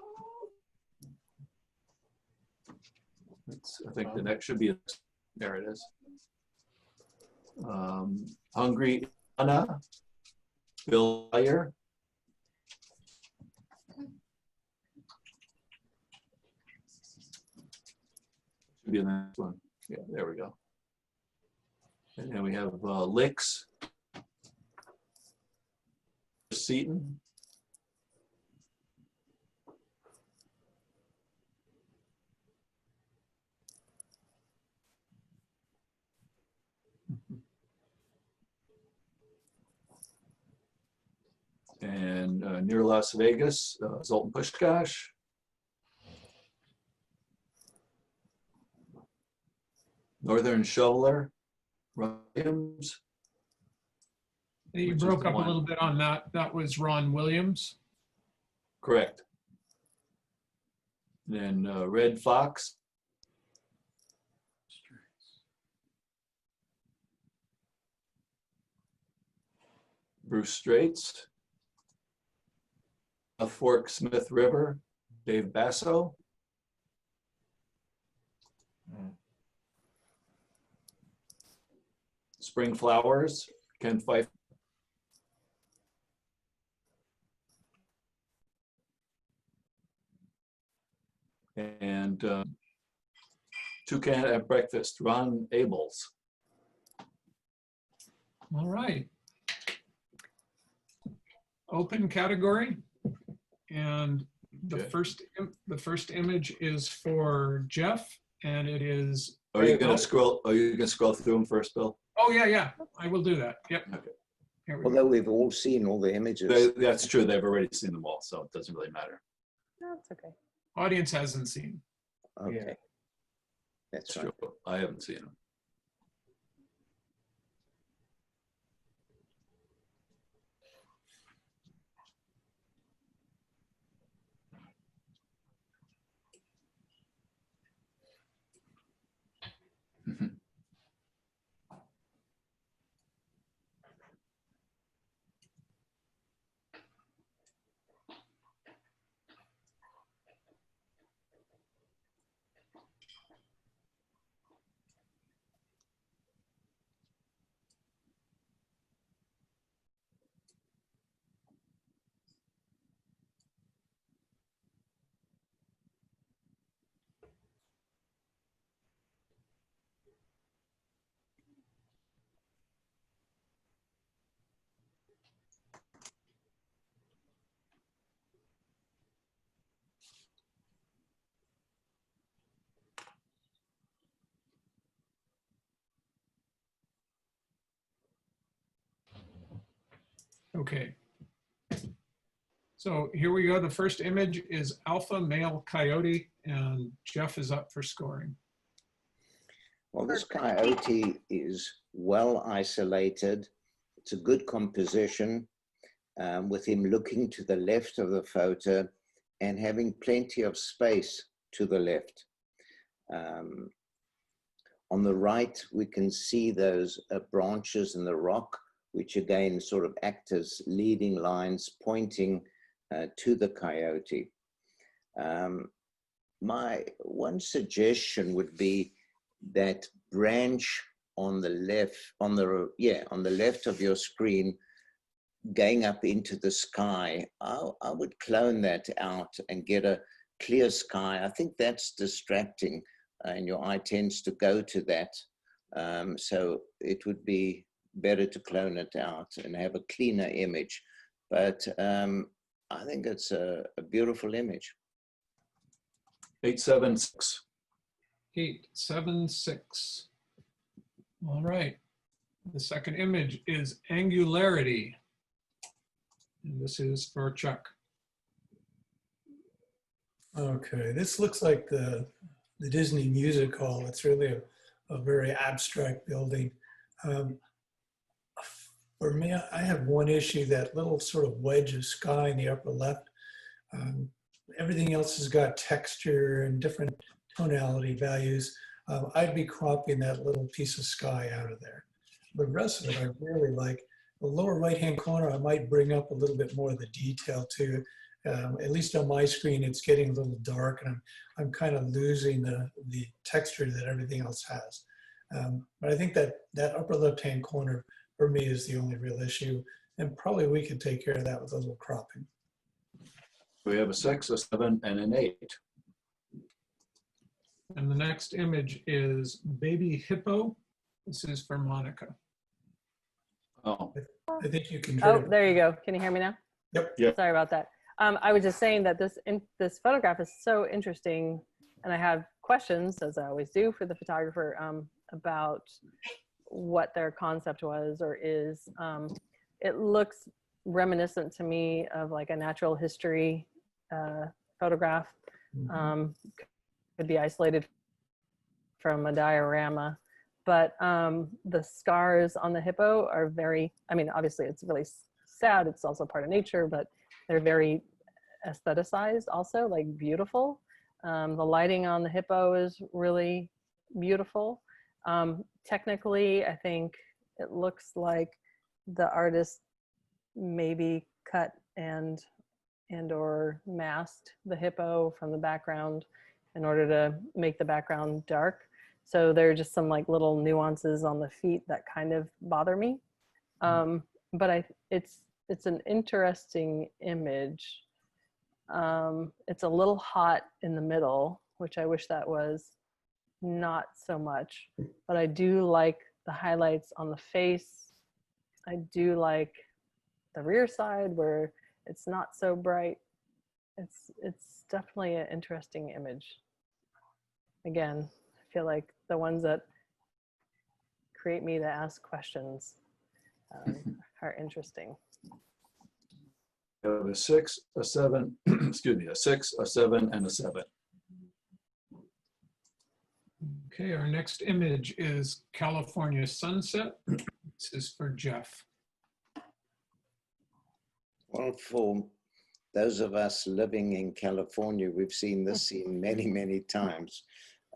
I think the next should be, there it is. Hungry Anna, Bill Meyer. Should be the next one. Yeah, there we go. And then we have Licks, Seaton. And near Las Vegas, Zoltan Pushkash. Northern Shoveler, Williams. You Which is broke the up one. a little bit on that. That was Ron Williams. Correct. Then Red Fox. Bruce Straits. South Fork Smith River, Dave Basso. Spring Flowers, Ken Fife. And Toucan at Breakfast, Ron Abels. All right. Open category. And the Okay. first image is for Jeff, and it is. Are you gonna scroll? Are you gonna scroll through them first, Bill? Oh yeah, I will do that. Yep. Okay. Here we go. Although we've all seen all the images. That's true. They've already seen them all, so it doesn't really matter. That's okay. Audience hasn't seen. Okay. Yeah. That's It's right. true. I haven't seen them. Okay. So here we go. The first image is alpha male coyote, and Jeff is up for scoring. Well, this coyote is well isolated. It's a good composition, with him looking to the left of the photo and having plenty of space to the left. On the right, we can see those branches in the rock, which again sort of act as leading lines pointing to the coyote. My one suggestion would be that branch on the left, on the left of your screen, going up into the sky. I would clone that out and get a clear sky. I think that's distracting, and your eye tends to go to that. So it would be better to clone it out and have a cleaner image. But I think it's a beautiful image. 876. 8, 7, 6. All right. The second image is angularity. And this is for Chuck. Okay, this looks like the Disney Music Hall. It's really a very abstract building. Um, for me, I have one issue, that little sort of wedge of sky in the upper left. Everything else has got texture and different tonality values. I'd be cropping that little piece of sky out of there. The rest of it I really like. The lower right-hand corner, I might bring up a little bit more of the detail too. At least on my screen, it's getting a little dark, and I'm kind of losing the texture that everything else has. But I think that upper left-hand corner for me is the only real issue, and probably we could take care of that with a little cropping. We have a 6, a 7, and an 8. And the next image is baby hippo. This is for Monica. Oh, I think you can. Oh, there you go. Can you hear me now? Yep. Yeah. Sorry about that. I was just saying that this photograph is so interesting, and I have questions, as I always do for the photographer, about what their concept was or is. It looks reminiscent to me of like a natural history photograph. Could be isolated from a diorama, but the scars on the hippo are very, I mean, obviously it's really sad. It's also part of nature, but they're very aestheticized also, like beautiful. The lighting on the hippo is really beautiful. Technically, I think it looks like the artist maybe cut and or masked the hippo from the background in order to make the background dark. So there are just some like little nuances on the feet that kind of bother me. But it's an interesting image. It's a little hot in the middle, which I wish that was not so much, but I do like the highlights on the face. I do like the rear side where it's not so bright. It's definitely an interesting image. Again, I feel like the ones that create me to ask questions are interesting. we have a 6, a 7, excuse me, a 6, a 7, and a 7. Okay, our next image is California sunset. This is for Jeff. Well, for those of us living in California, we've seen this scene many, many times.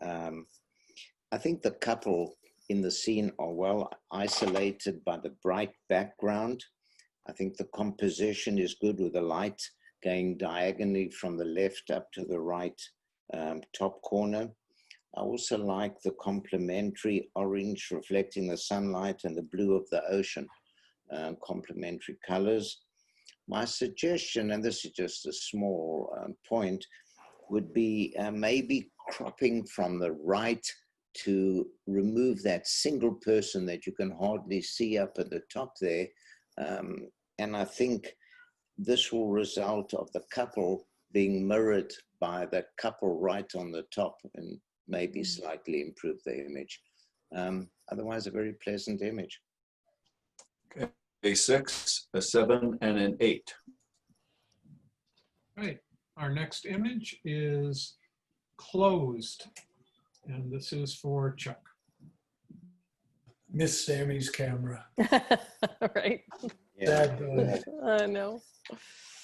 I think the couple in the scene are well isolated by the bright background. I think the composition is good with the light going diagonally from the left up to the right top corner. I also like the complementary orange reflecting the sunlight and the blue of the ocean, complementary colors. My suggestion, and this is just a small point, would be maybe cropping from the right to remove that single person that you can hardly see up at the top there. And I think this will result of the couple being mirrored by the couple right on the top and maybe slightly improve the image. Otherwise, a very pleasant image. Okay, a 6, a 7, and an 8. Right, our next image is closed. And this is for Chuck. Miss Sammy's camera. Right? Sad, I know.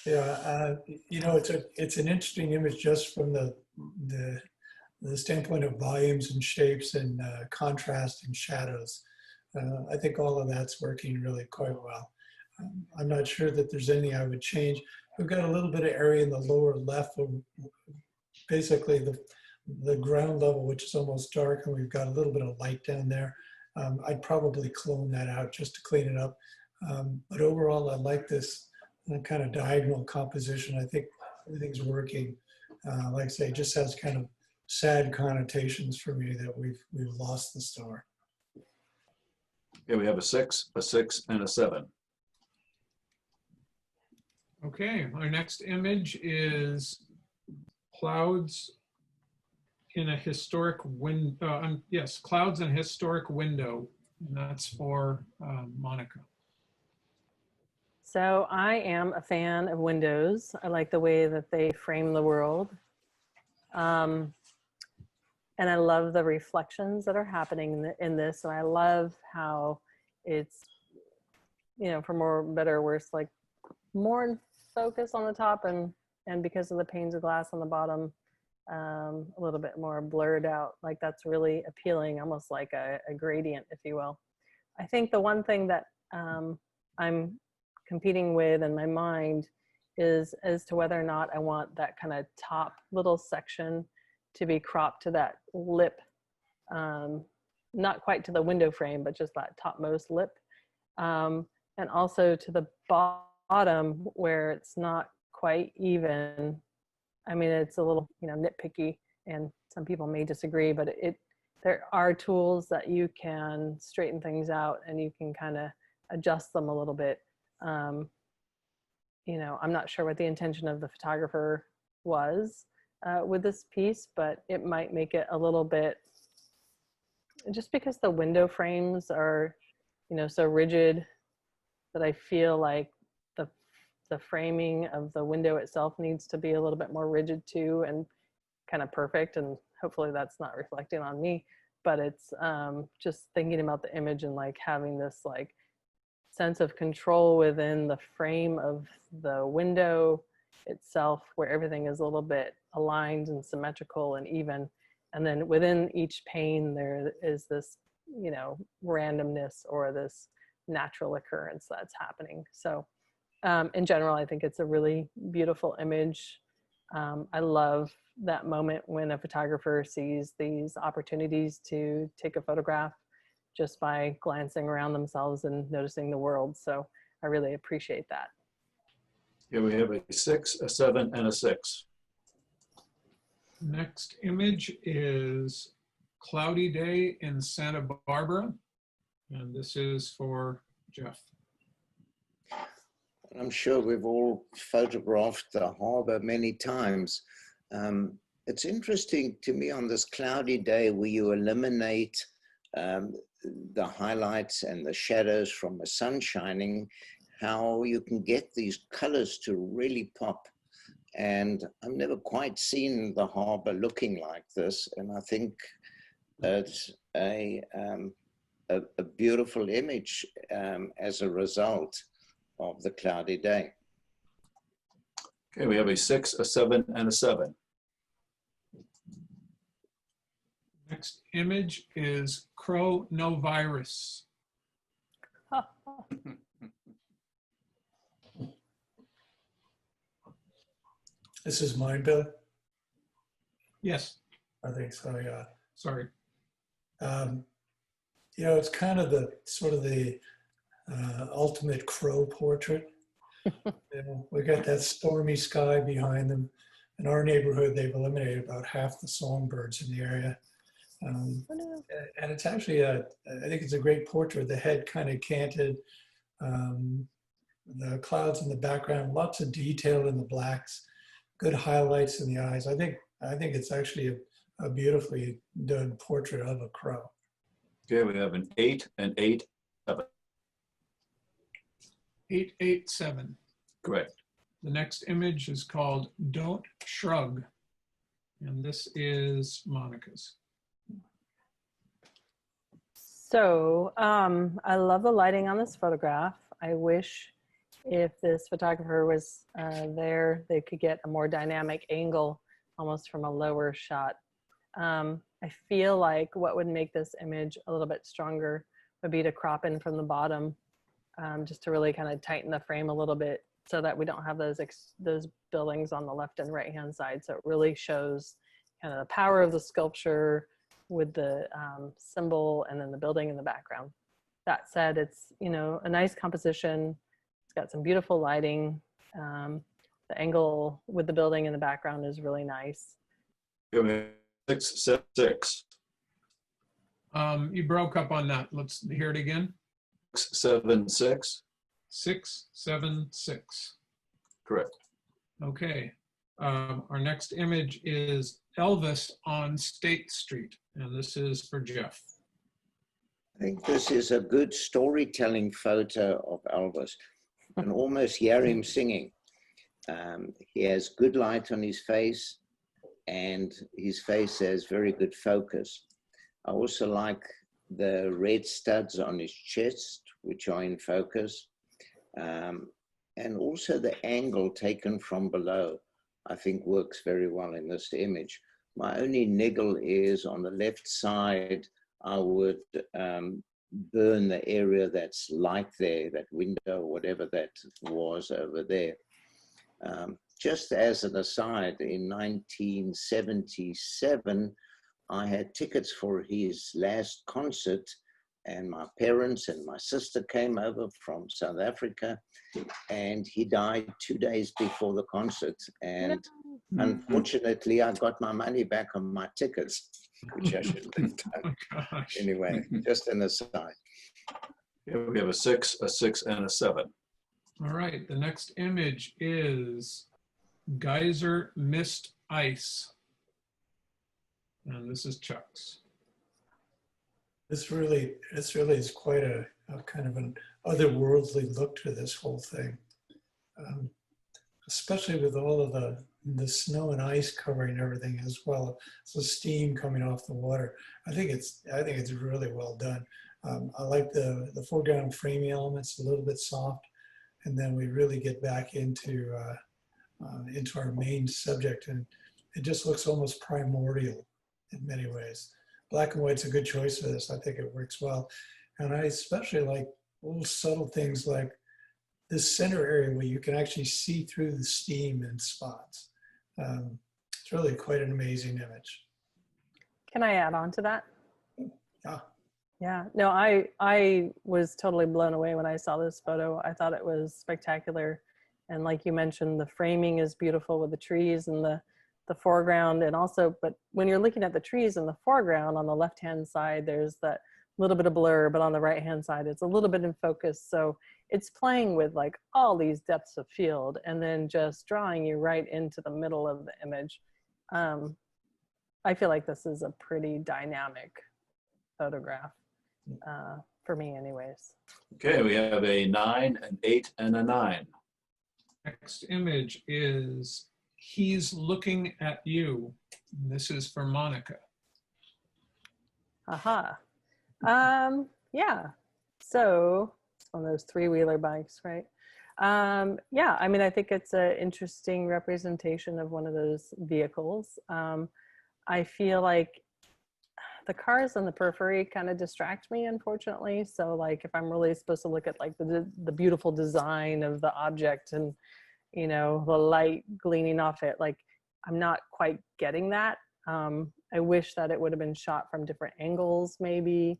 yeah, you know, it's an interesting image just from the standpoint of volumes and shapes and contrast and shadows. I think all of that's working really quite well. I'm not sure that there's anything I would change. We've got a little bit of area in the lower left, of basically the ground level, which is almost dark, and we've got a little bit of light down there. I'd probably clone that out just to clean it up. But overall, I like this kind of diagonal composition. I think everything's working. Like I say, it just has kind of sad connotations for me that we've lost the star. Okay, we have a 6, and a 7. Okay, our next image is clouds in a historic window. Yes, clouds in a historic window. And that's for Monica. So I am a fan of windows. I like the way that they frame the world. And I love the reflections that are happening in this. And I love how it's, you know, for more better or worse, like more in focus on the top and because of the panes of glass on the bottom, a little bit more blurred out. Like that's really appealing, almost like a gradient, if you will. I think the one thing that I'm competing with in my mind is as to whether or not I want that kind of top little section to be cropped to that lip, not quite to the window frame, but just that topmost lip. And also to the bottom where it's not quite even. I mean, it's a little, you know, nitpicky, and some people may disagree, but there are tools that you can straighten things out and you can kind of adjust them a little bit. You know, I'm not sure what the intention of the photographer was with this piece, but it might make it a little bit, just because the window frames are, you know, so rigid that I feel like the framing of the window itself needs to be a little bit more rigid too, and kind of perfect. And hopefully that's not reflecting on me, but it's just thinking about the image and like having this like sense of control within the frame of the window itself, where everything is a little bit aligned and symmetrical and even. And then within each pane, there is this, you know, randomness or this natural occurrence that's happening. So in general, I think it's a really beautiful image. I love that moment when a photographer sees these opportunities to take a photograph just by glancing around themselves and noticing the world. So I really appreciate that. Here we have a 6, a 7, and a 6. Next image is Cloudy Day in Santa Barbara. And this is for Jeff. I'm sure we've all photographed the harbor many times. It's interesting to me on this cloudy day where you eliminate the highlights and the shadows from the sun shining, how you can get these colors to really pop. And I've never quite seen the harbor looking like this. And I think it's a beautiful image as a result of the cloudy day. Okay, we have a 6, a 7, and a 7. Next image is Crow No Virus. This is mine, Bill. Yes, I think so, yeah. sorry. You know, it's kind of the sort of the ultimate crow portrait. You know, we got that stormy sky behind them. In our neighborhood, they've eliminated about half the songbirds in the area. And it's actually, I think it's a great portrait. The head kind of canted, the clouds in the background, lots of detail in the blacks, good highlights in the eyes. I think it's actually a beautifully done portrait of a crow. Okay, we have an 8, an 8, 7. 887. Correct. The next image is called Don't Shrug. And this is Monica's. So I love the lighting on this photograph. I wish if this photographer was there, they could get a more dynamic angle, almost from a lower shot. I feel like what would make this image a little bit stronger would be to crop in from the bottom, just to really kind of tighten the frame a little bit so that we don't have those buildings on the left and right hand side. So it really shows kind of the power of the sculpture with the symbol and then the building in the background. That said, it's, you know, a nice composition. It's got some beautiful lighting. The angle with the building in the background is really nice. Here we have 6, 7, 6. You broke up on that. Let's hear it again. 6, 7, 6. 6, 7, 6. Correct. Okay. Our next image is Elvis on State Street, and this is for Jeff. I think this is a good storytelling photo of Elvis. You can almost hear him singing. He has good light on his face, and his face has very good focus. I also like the red studs on his chest, which are in focus. And also the angle taken from below, I think works very well in this image. My only niggle is on the left side, I would burn the area that's light there, that window, whatever that was over there. Just as an aside, in 1977, I had tickets for his last concert, and my parents and my sister came over from South Africa, and he died 2 days before the concert. And unfortunately, I got my money back on my tickets, which I shouldn't have done. Oh, Anyway, just an aside. Yeah, we have a 6, a 6, and a 7. All right, the next image is Geyser Mist Ice. And this is Chuck's. This really is quite a kind of an otherworldly look to this whole thing, especially with all of the snow and ice covering everything, as well as the steam coming off the water. I think it's really well done. I like the foreground framing elements, a little bit soft, and then we really get back into our main subject, and it just looks almost primordial in many ways. Black and white's a good choice for this. I think it works well. And I especially like little subtle things like this center area where you can actually see through the steam in spots. It's really quite an amazing image. Can I add on to that? Yeah. Yeah, no, I was totally blown away when I saw this photo. I thought it was spectacular. And like you mentioned, the framing is beautiful with the trees and the foreground, and also, but when you're looking at the trees in the foreground on the left-hand side, there's that little bit of blur, but on the right-hand side, it's a little bit in focus. So it's playing with like all these depths of field and then just drawing you right into the middle of the image. I feel like this is a pretty dynamic photograph for me anyways. Okay, we have a 9, an 8, and a 9. Next image is He's Looking at You. And this is for Monica. Aha. Yeah. So it's one of those three-wheeler bikes, right? Yeah, I mean, I think it's an interesting representation of one of those vehicles. I feel like the cars on the periphery kind of distract me, unfortunately. So like if I'm really supposed to look at like the beautiful design of the object and, you know, the light gleaming off it, like I'm not quite getting that. I wish that it would have been shot from different angles, maybe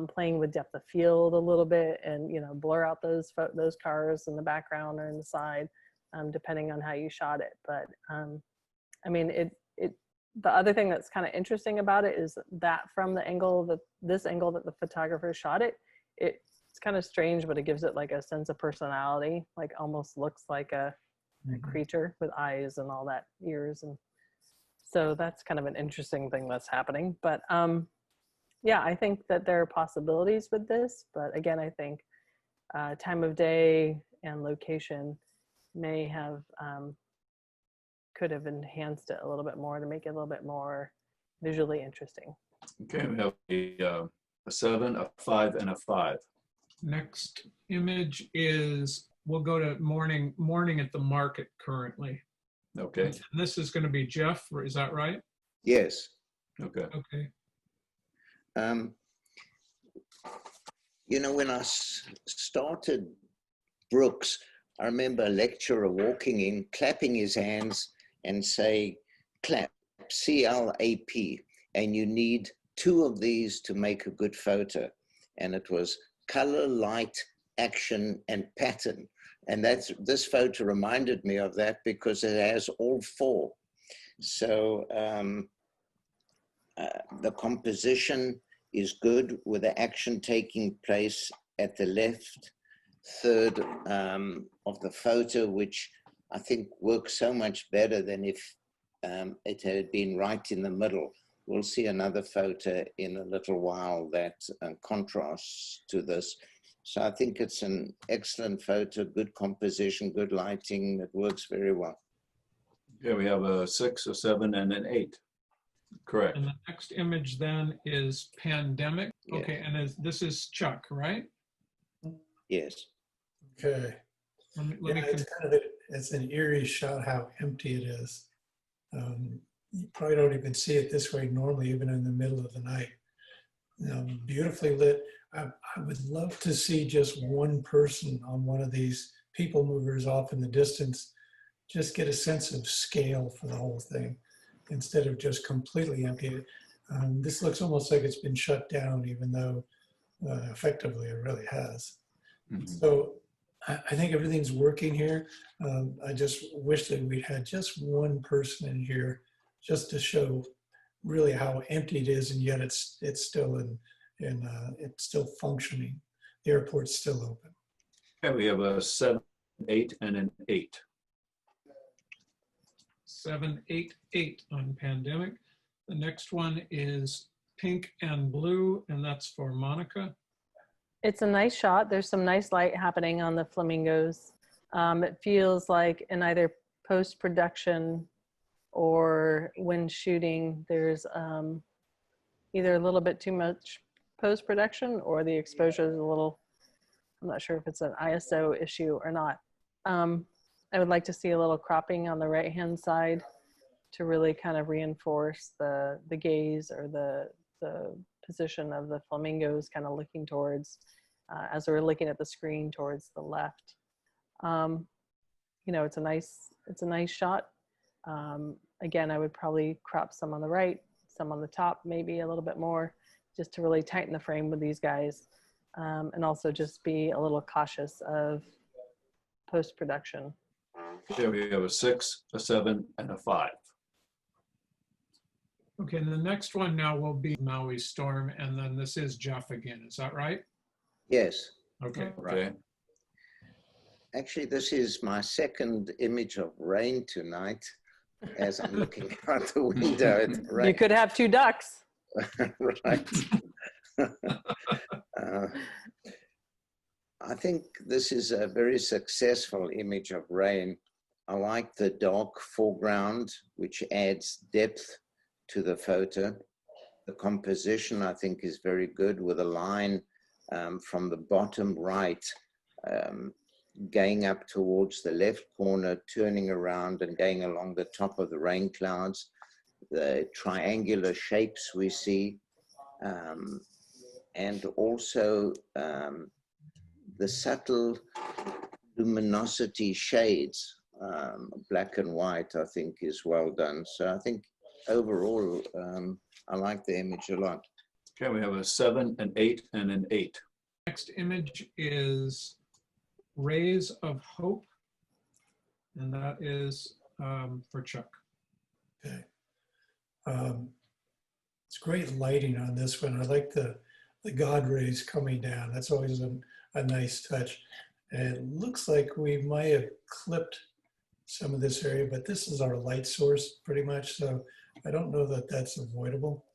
playing with depth of field a little bit, and you know, blur out those cars in the background or in the side, depending on how you shot it. But I mean, the other thing that's kind of interesting about it is that from the angle this angle that the photographer shot it, it's kind of strange, but it gives it like a sense of personality, like almost looks like a creature with eyes and all that, ears, and so that's kind of an interesting thing that's happening. But yeah, I think that there are possibilities with this, but again, I think time of day and location may have could have enhanced it a little bit more to make it a little bit more visually interesting. Okay, we have a 7, a 5, and a 5. Next image is, we'll go to morning at the market currently. Okay. And this is going to be Jeff, is that right? Yes. Okay. Okay. You know, when I started Brooks, I remember a lecturer walking in, clapping his hands and say, clap, C-L-A-P, and you need 2 of these to make a good photo. And it was color, light, action, and pattern. And this photo reminded me of that because it has all 4. So the composition is good with the action taking place at the left third of the photo, which I think works so much better than if it had been right in the middle. We'll see another photo in a little while that contrasts to this. So I think it's an excellent photo, good composition, good lighting. It works very well. Yeah, we have a 6, a 7, and an 8. Correct. And the next image then is pandemic. Yes. Okay, and this is Chuck, right? Yes. Okay. Let me It's kind of it's an eerie shot how empty it is. You probably don't even see it this way normally, even in the middle of the night. Beautifully lit. I would love to see just one person on one of these people movers off in the distance, just get a sense of scale for the whole thing instead of just completely empty. This looks almost like it's been shut down, even though effectively it really has. Mhm. So I think everything's working here. I just wish that we'd had just one person in here just to show really how empty it is, and yet it's still it's still functioning. The airport's still open. Okay, we have a 7, 8, and an 8. 7, 8, 8 on pandemic. The next one is pink and blue, and that's for Monica. It's a nice shot. There's some nice light happening on the flamingos. It feels like in either post-production or when shooting, there's either a little bit too much post-production or the exposure is a little, I'm not sure if it's an ISO issue or not. I would like to see a little cropping on the right-hand side to really kind of reinforce the gaze or the position of the flamingos kind of looking towards, as we're looking at the screen towards the left. You know, it's a nice shot. Again, I would probably crop some on the right, some on the top, maybe a little bit more, just to really tighten the frame with these guys. And also just be a little cautious of post-production. Here we have a 6, a 7, and a 5. Okay, and the next one now will be Maui Storm, and then this is Jeff again. Is that right? Yes. Okay, Okay. Actually, this is my second image of rain tonight as I'm looking out the window at the rain. You could have 2 ducks. Right. I think this is a very successful image of rain. I like the dark foreground, which adds depth to the photo. The composition, I think, is very good with a line from the bottom right going up towards the left corner, turning around and going along the top of the rain clouds. The triangular shapes we see, and also the subtle luminosity shades, black and white, I think is well done. So I think overall, I like the image a lot. Okay, we have a 7, an 8, and an 8. next image is Rays of Hope, and that is for Chuck. Okay. It's great lighting on this one. I like the God rays coming down. That's always a nice touch. And it looks like we might have clipped some of this area, but this is our light source pretty much. So I don't know that that's avoidable.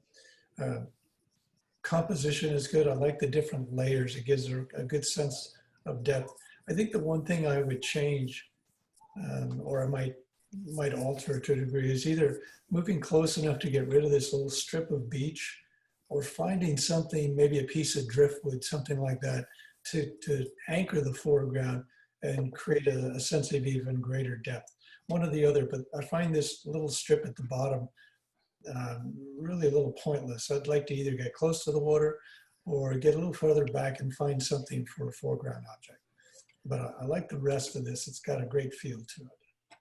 Composition is good. I like the different layers. It gives her a good sense of depth. I think the one thing I would change, or I might alter to a degree, is either moving close enough to get rid of this little strip of beach, or finding something, maybe a piece of driftwood, something like that, to anchor the foreground and create a sense of even greater depth. One or the other, but I find this little strip at the bottom really a little pointless. I'd like to either get close to the water or get a little further back and find something for a foreground object. But I like the rest of this. It's got a great feel to it.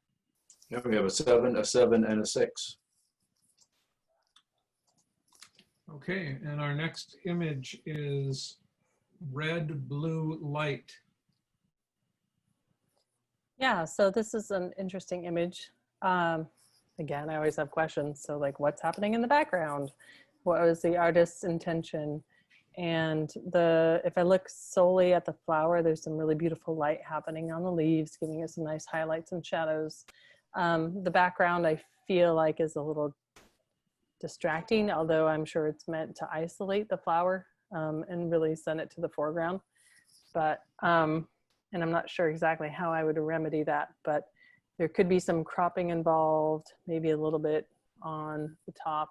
Yeah, we have a 7, and a 6. Okay, and our next image is red, blue light. Yeah, so this is an interesting image. Again, I always have questions. So like, what's happening in the background? What was the artist's intention? And if I look solely at the flower, there's some really beautiful light happening on the leaves, giving it some nice highlights and shadows. The background I feel like is a little distracting, although I'm sure it's meant to isolate the flower and really send it to the foreground. But, and I'm not sure exactly how I would remedy that, but there could be some cropping involved, maybe a little bit on the top,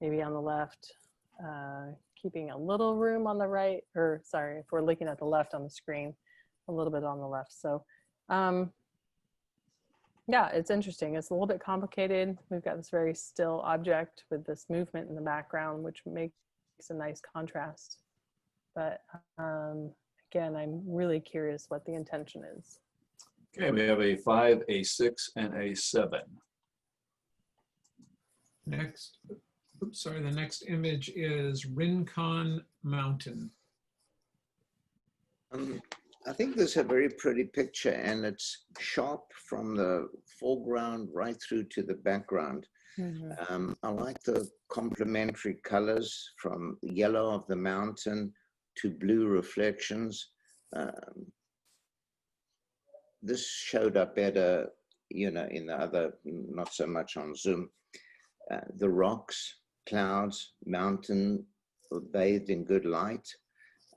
maybe on the left, keeping a little room on the right, or sorry, if we're looking at the left on the screen, a little bit on the left. So yeah, it's interesting. It's a little bit complicated. We've got this very still object with this movement in the background, which makes a nice contrast. But again, I'm really curious what the intention is. Okay, we have a 5, a 6, and a 7. Next, oops, sorry, the next image is Rincon Mountain. I think this is a very pretty picture, and it's sharp from the foreground right through to the background. I like the complementary colors from yellow of the mountain to blue reflections. This showed up better, you know, in the other, not so much on Zoom. The rocks, clouds, mountain bathed in good light.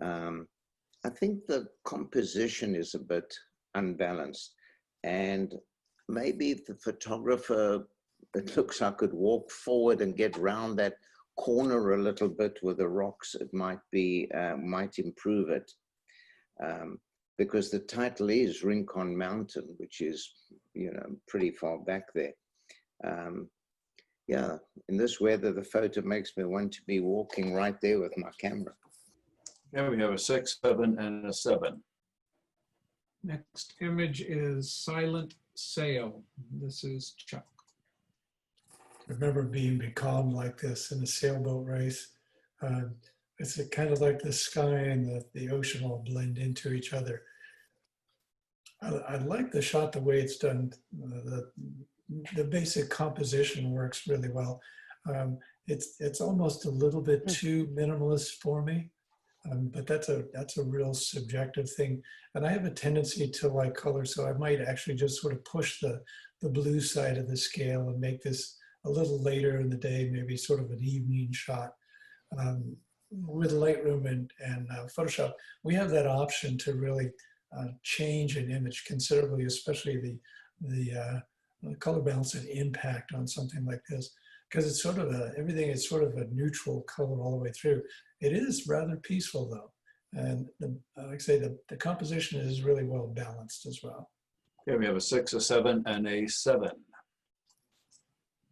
I think the composition is a bit unbalanced, and maybe if the photographer, it looks like could walk forward and get round that corner a little bit with the rocks, it might be, might improve it. Because the title is Rincon Mountain, which is, you know, pretty far back there. Yeah, in this weather, the photo makes me want to be walking right there with my camera. Yeah, we have a 6, 7, and a 7. Next image is Silent Sail. This is Chuck. I remember being becalmed like this in a sailboat race. It's kind of like the sky and the ocean all blend into each other. I like the shot the way it's done. The basic composition works really well. It's almost a little bit too minimalist for me, but that's a real subjective thing. And I have a tendency to like color, so I might actually just sort of push the blue side of the scale and make this a little later in the day, maybe sort of an evening shot. With Lightroom and Photoshop, we have that option to really change an image considerably, especially the color balance and impact on something like this, because it's sort of everything is sort of a neutral color all the way through. It is rather peaceful though, and like I say, the composition is really well balanced as well. Okay, we have a 6, a 7, and a 7.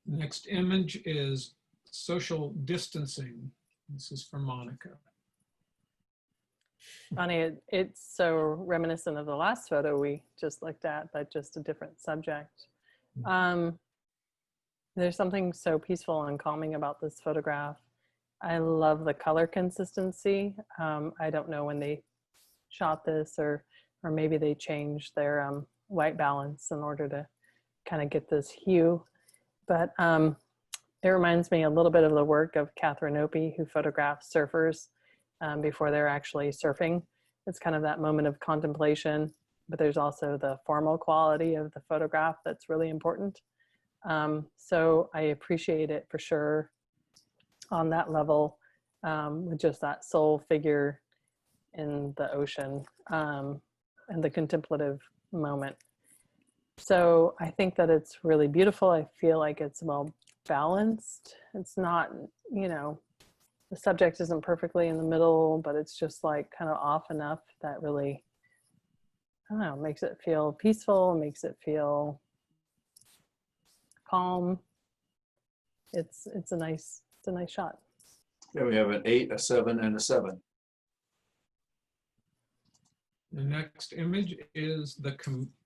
Next image is Social Distancing. This is from Monica. Funny, it's so reminiscent of the last photo we just looked at, but just a different subject. There's something so peaceful and calming about this photograph. I love the color consistency. I don't know when they shot this, or maybe they changed their white balance in order to kind of get this hue. But it reminds me a little bit of the work of Catherine Opie, who photographed surfers before they're actually surfing. It's kind of that moment of contemplation, but there's also the formal quality of the photograph that's really important. So I appreciate it for sure on that level, with just that soul figure in the ocean and the contemplative moment. So I think that it's really beautiful. I feel like it's well balanced. It's not, you know, the subject isn't perfectly in the middle, but it's just like kind of off enough that really, I don't know, makes it feel peaceful, makes it feel calm. It's a nice shot. Okay, we have an 8, a 7, and a 7. The next image is the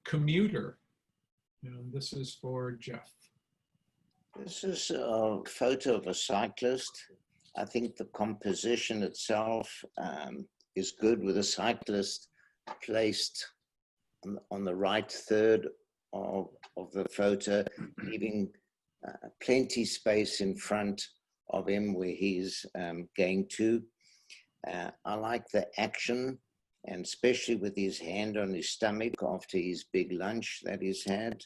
commuter. And this is for Jeff. This is a photo of a cyclist. I think the composition itself is good, with a cyclist placed on the right third of the photo, leaving plenty space in front of him where he's going to. I like the action, and especially with his hand on his stomach after his big lunch that he's had.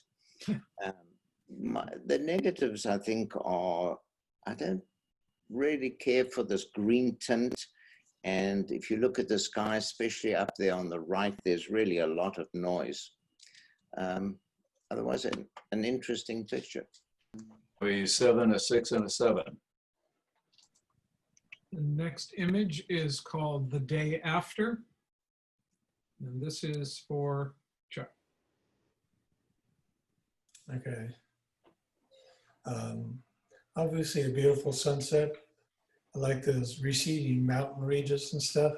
The negatives, I think, are I don't really care for this green tint. And if you look at the sky, especially up there on the right, there's really a lot of noise. Otherwise, an interesting picture. A 7, a 6, and a 7. The next image is called The Day After. And this is for Chuck. Okay. Obviously a beautiful sunset. I like those receding mountain ranges and stuff.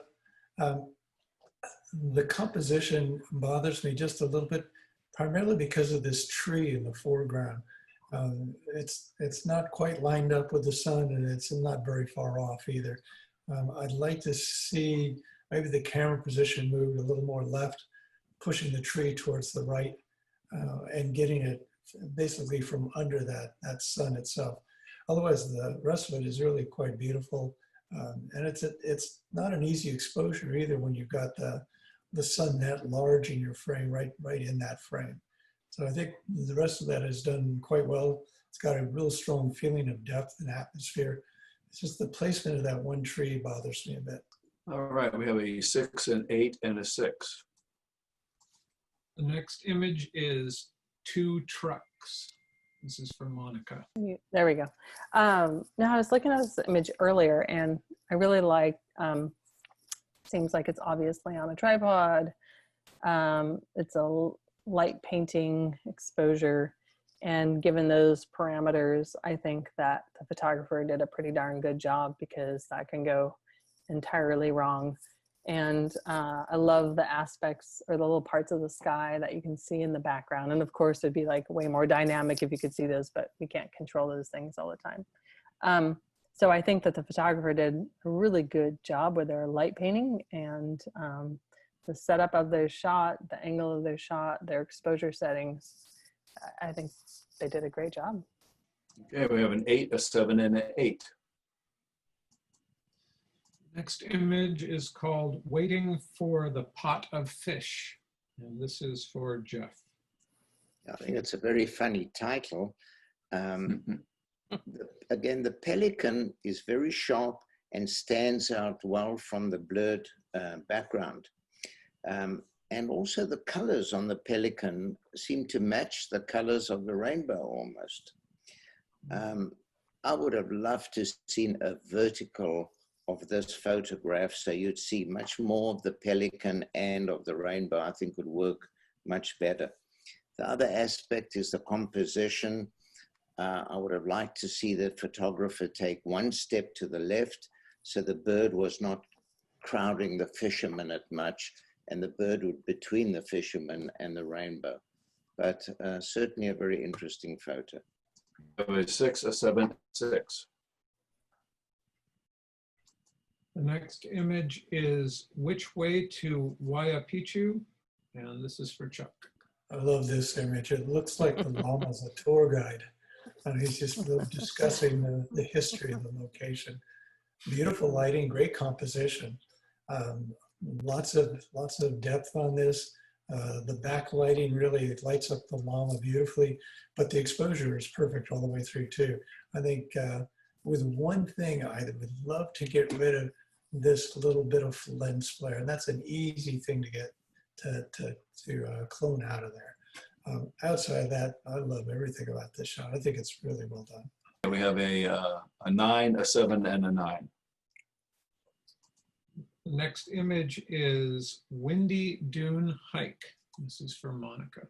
The composition bothers me just a little bit, primarily because of this tree in the foreground. It's not quite lined up with the sun, and it's not very far off either. I'd like to see maybe the camera position moved a little more left, pushing the tree towards the right, and getting it basically from under that sun itself. Otherwise, the rest of it is really quite beautiful. And it's not an easy exposure either when you've got the sun that large in your frame, right in that frame. So I think the rest of that is done quite well. It's got a real strong feeling of depth and atmosphere. It's just the placement of that one tree bothers me a bit. All right, we have a 6, an 8, and a 6. The next image is Two Trucks. This is for Monica. There we go. Now I was looking at this image earlier, and I really like, seems like it's obviously on a tripod. It's a light painting exposure. And given those parameters, I think that the photographer did a pretty darn good job, because that can go entirely wrong. And I love the aspects or the little parts of the sky that you can see in the background. And of course, it'd be like way more dynamic if you could see those, but we can't control those things all the time. So I think that the photographer did a really good job with their light painting, and the setup of their shot, the angle of their shot, their exposure settings. I think they did a great job. Okay, we have an 8, a 7, and an 8. Next image is called Waiting for the Pot of Fish. And this is for Jeff. I think it's a very funny title. Again, the pelican is very sharp and stands out well from the blurred background. And also the colors on the pelican seem to match the colors of the rainbow almost. I would have loved to have seen a vertical of this photograph, so you'd see much more of the pelican and of the rainbow. I think would work much better. The other aspect is the composition. I would have liked to see the photographer take one step to the left, so the bird was not crowding the fisherman at much, and the bird would between the fisherman and the rainbow. But certainly a very interesting photo. We have a 6, a 7, 6. The next image is Which Way to Huayapichu? And this is for Chuck. I love this image. It looks like the llama's a tour guide, and he's just discussing the history of the location. Beautiful lighting, great composition. Lots of depth on this. The backlighting really lights up the llama beautifully, but the exposure is perfect all the way through too. I think with one thing, I would love to get rid of this little bit of lens flare, and that's an easy thing to get to clone out of there. Outside of that, I love everything about this shot. I think it's really well done. We have a 9, a 7, and a 9. The next image is Windy Dune Hike. This is for Monica.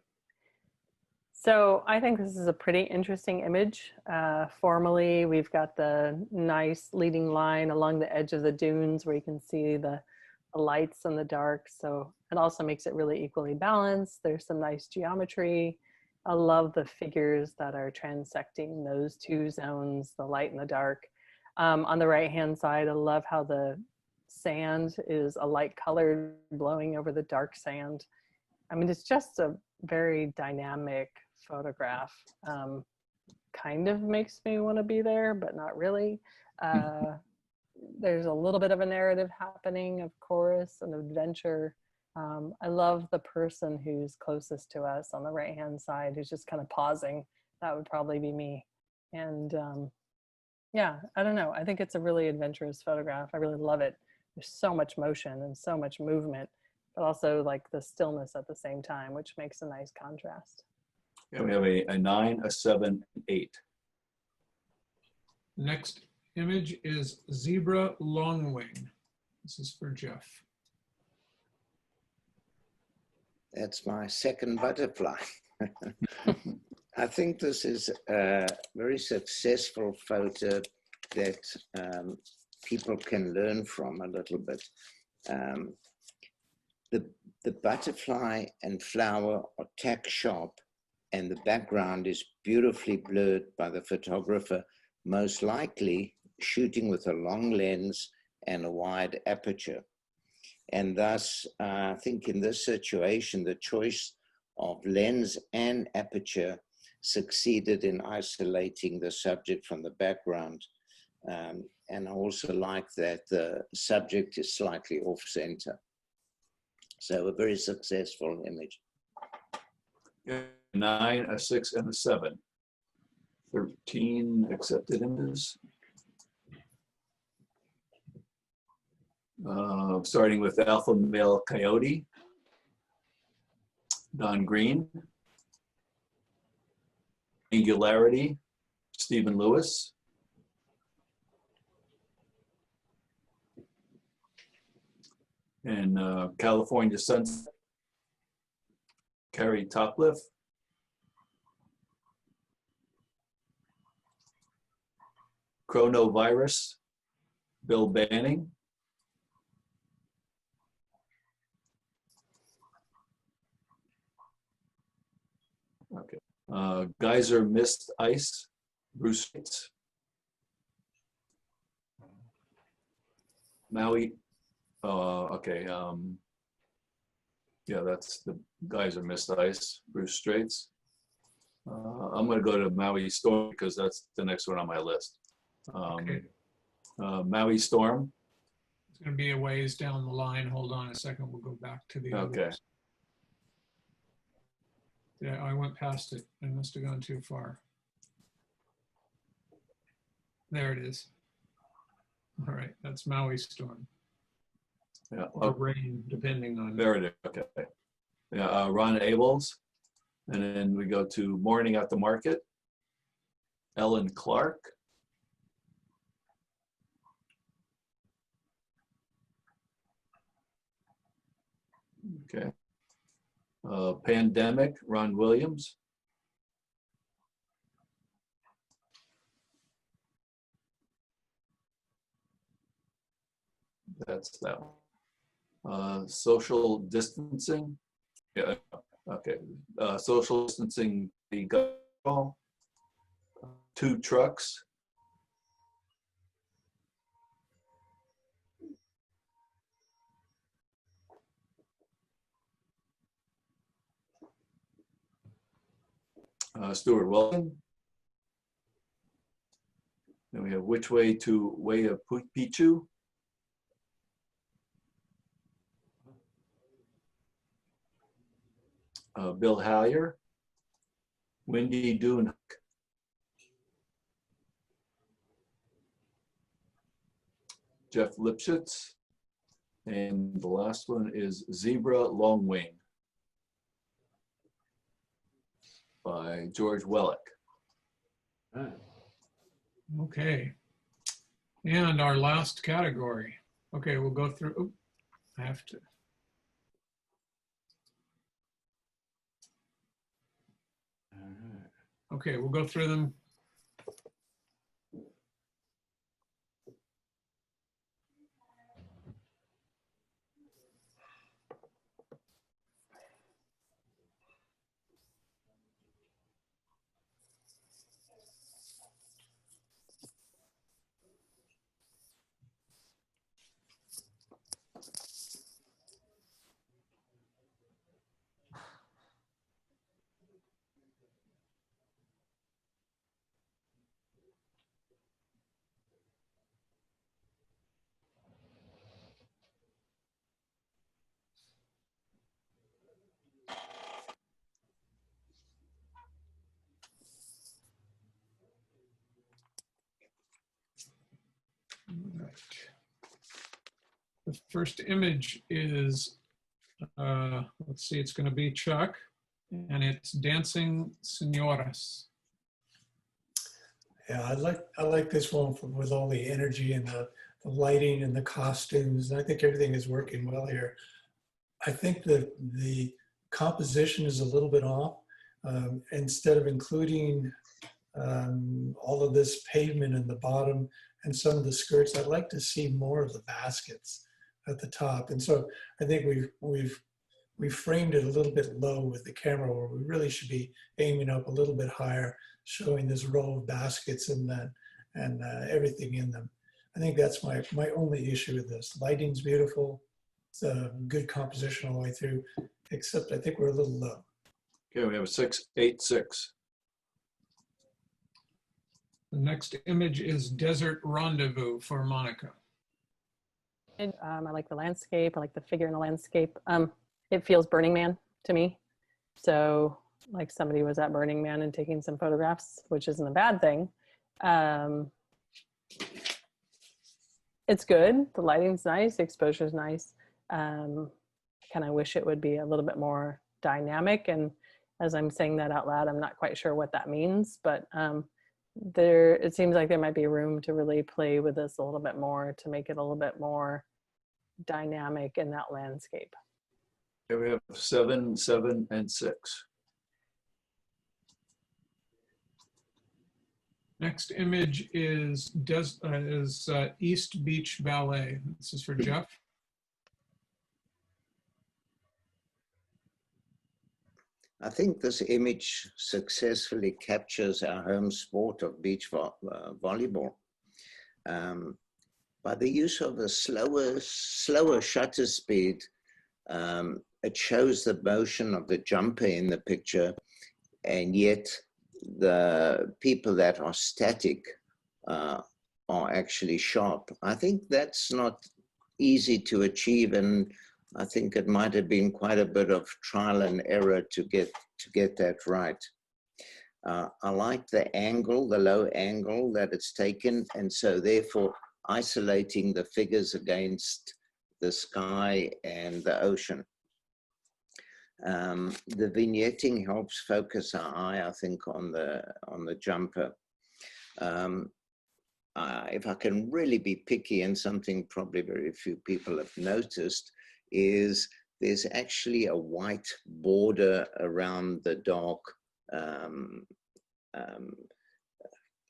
So I think this is a pretty interesting image. Formally, we've got the nice leading line along the edge of the dunes where you can see the lights and the dark. So it also makes it really equally balanced. There's some nice geometry. I love the figures that are transecting those two zones, the light and the dark. On the right-hand side, I love how the sand is a light color blowing over the dark sand. I mean, it's just a very dynamic photograph. Kind of makes me want to be there, but not really. there's a little bit of a narrative happening, of course, an adventure. I love the person who's closest to us on the right-hand side, who's just kind of pausing. That would probably be me. And yeah, I don't know. I think it's a really adventurous photograph. I really love it. There's so much motion and so much movement, but also like the stillness at the same time, which makes a nice contrast. Yeah, we have a 9, a 7, 8. Next image is zebra longwing. This is for Jeff. That's my second butterfly. I think this is a very successful photo that people can learn from a little bit. The butterfly and flower are tack sharp, and the background is beautifully blurred by the photographer, most likely shooting with a long lens and a wide aperture. And thus, I think in this situation, the choice of lens and aperture succeeded in isolating the subject from the background. And I also like that the subject is slightly off center. So a very successful image. 9, a 6, and a 7. 13 accepted images. Starting with Alpha Male Coyote, Don Green, Angularity, Stephen Lewis, and California Sunset, Carrie Topliff, Chronovirus, Bill Banning, okay. Geyser Mist Ice, Bruce Yates. Maui, okay. Yeah, that's the Geyser Mist Ice, Bruce Straits. I'm going to go to Maui Storm because that's the next one on my list. Okay. Maui Storm. It's going to be a ways down the line. Hold on a second. We'll go back to the Okay. others. Yeah, I went past it. I must have gone too far. There it is. All right, that's Maui Storm. Yeah. Or rain, depending on. There it is. Okay. Yeah, Ron Abels. And then we go to Morning at the Market. Ellen Clark. Okay. Pandemic, Ron Williams. That's that one. Social distancing. Yeah, okay. Social distancing, the girl. 2 trucks. Stuart Wilson. Then we have Which Way to Way of Pichu. Bill Hallier. Windy Dune. Jeff Lipschitz. And the last one is Zebra Longwing by George Wellick. Okay. And our last category. Okay, we'll go through. Oop, I have to. Okay, we'll go through them. The first image is, let's see, it's going to be Chuck, and it's Dancing Senoras. Yeah, I like this one with all the energy and the lighting and the costumes. And I think everything is working well here. I think that the composition is a little bit off. Instead of including all of this pavement in the bottom and some of the skirts, I'd like to see more of the baskets at the top. And so I think we've framed it a little bit low with the camera, where we really should be aiming up a little bit higher, showing this row of baskets and everything in them. I think that's my only issue with this. Lighting's beautiful. It's a good composition all the way through, except I think we're a little low. Okay, we have a 686. The next image is Desert Rendezvous for Monica. And, I like the landscape. I like the figure in the landscape. It feels Burning Man to me. So like somebody was at Burning Man and taking some photographs, which isn't a bad thing. It's good. The lighting's nice. The exposure's nice. I kind of wish it would be a little bit more dynamic. And as I'm saying that out loud, I'm not quite sure what that means, but it seems like there might be room to really play with this a little bit more, to make it a little bit more dynamic in that landscape. Okay, we have 7, 7, and 6. Next image is East Beach Ballet. This is for Jeff. I think this image successfully captures our home sport of beach volleyball. By the use of a slower shutter speed, it shows the motion of the jumper in the picture, and yet the people that are static are actually sharp. I think that's not easy to achieve, and I think it might have been quite a bit of trial and error to get that right. I like the angle, the low angle that it's taken, and so therefore isolating the figures against the sky and the ocean. The vignetting helps focus our eye, I think, on the jumper. If I can really be picky, and something probably very few people have noticed, is there's actually a white border around the dark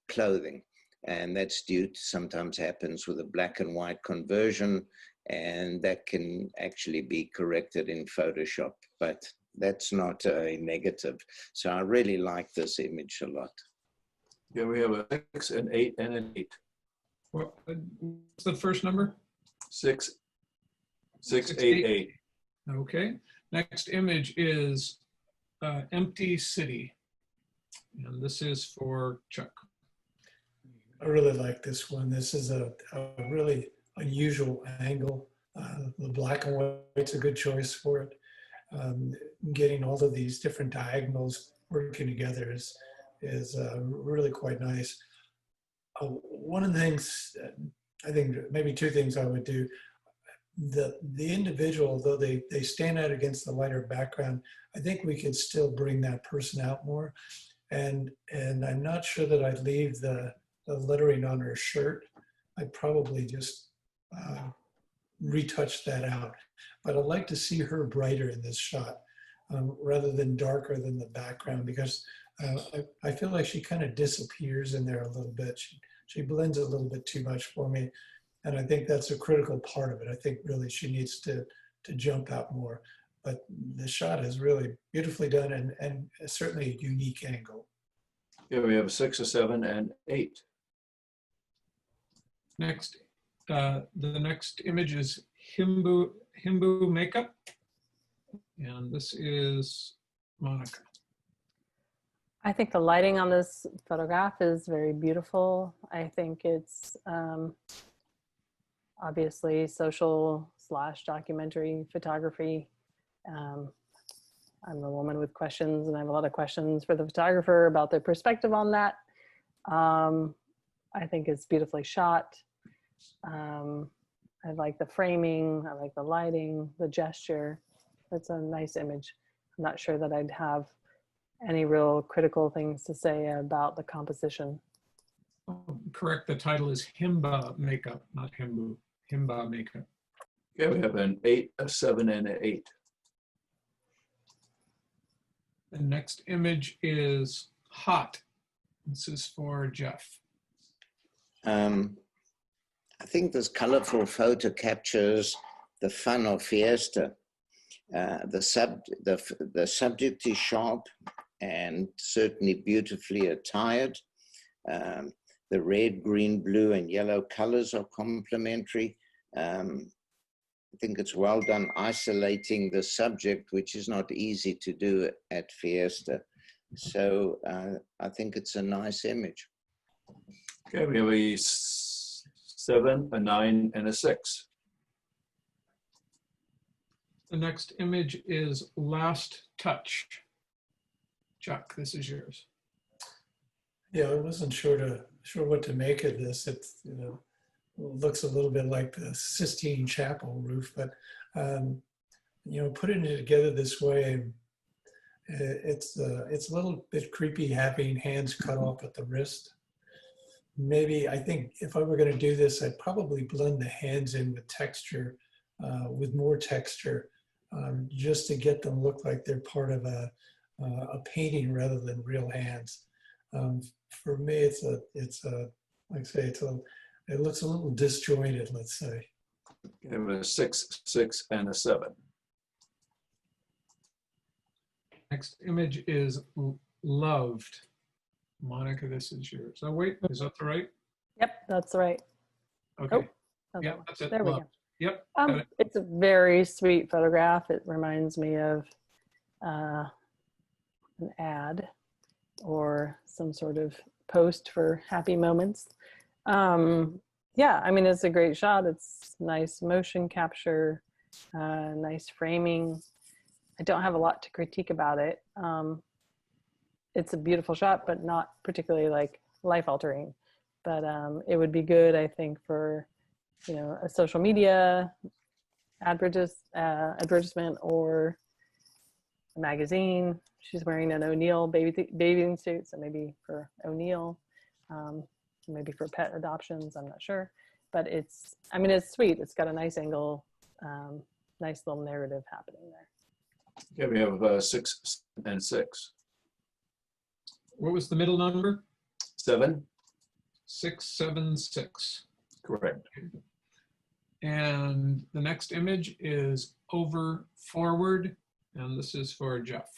clothing. And that's due to, sometimes happens with a black and white conversion, and that can actually be corrected in Photoshop, but that's not a negative. So I really like this image a lot. Yeah, we have a 6, an 8, and an 8. What's the first number? 6, 6, 8, 8. Okay. Next image is Empty City. And this is for Chuck. I really like this one. This is a really unusual angle. The black and white's a good choice for it. Getting all of these different diagonals working together is really quite nice. One of the things, I think maybe two things I would do. The individual, though they stand out against the lighter background, I think we could still bring that person out more. And I'm not sure that I'd leave the lettering on her shirt. I'd probably just retouch that out. But I'd like to see her brighter in this shot rather than darker than the background, because I feel like she kind of disappears in there a little bit. She blends a little bit too much for me. And I think that's a critical part of it. I think really she needs to jump out more. But the shot is really beautifully done, and certainly a unique angle. Yeah, we have a 6, a 7, and 8. Next, the next image is Himbu Makeup. And this is Monica. I think the lighting on this photograph is very beautiful. I think it's obviously social / documentary photography. I'm a woman with questions, and I have a lot of questions for the photographer about their perspective on that. I think it's beautifully shot. I like the framing, I like the lighting, the gesture. It's a nice image. I'm not sure that I'd have any real critical things to say about the composition. Oh, correct, the title is Himba Makeup, not Himbu. Himba Makeup. Okay, we have an 8, a 7, and an 8. The next image is Hot. This is for Jeff. I think this colorful photo captures the fun of Fiesta. The subject is sharp and certainly beautifully attired. The red, green, blue, and yellow colors are complementary. I think it's well done isolating the subject, which is not easy to do at Fiesta. So I think it's a nice image. Okay, we have a 7, a 9, and a 6. The next image is Last Touch. Chuck, this is yours. Yeah, I wasn't sure what to make of this. It looks a little bit like the Sistine Chapel roof, but putting it together this way, it's a little bit creepy having hands cut off at the wrist. Maybe I think if I were going to do this, I'd probably blend the hands in with texture, with more texture, just to get them look like they're part of a painting rather than real hands. For me, it looks a little disjointed, let's say. We have a 6, 6, and a 7. Next image is Loved. Monica, this is yours. Oh, wait, is that the right? Yep, that's right. Okay. Oh, Yeah, that's it. there we Loved. go. Yep. got it. It's a very sweet photograph. It reminds me of an ad or some sort of post for happy moments. Yeah, I mean, it's a great shot. It's nice motion capture, nice framing. I don't have a lot to critique about it. It's a beautiful shot, but not particularly like life-altering. But it would be good, I think, for a social media advertisement or a magazine. She's wearing an O'Neill bathing suit, so maybe for O'Neill, maybe for pet adoptions. I'm not sure, but it's sweet. It's got a nice angle, nice little narrative happening there. Okay, we have 6 and 6. What was the middle number? 7. 676. Correct. And the next image is Over Forward, and this is for Jeff.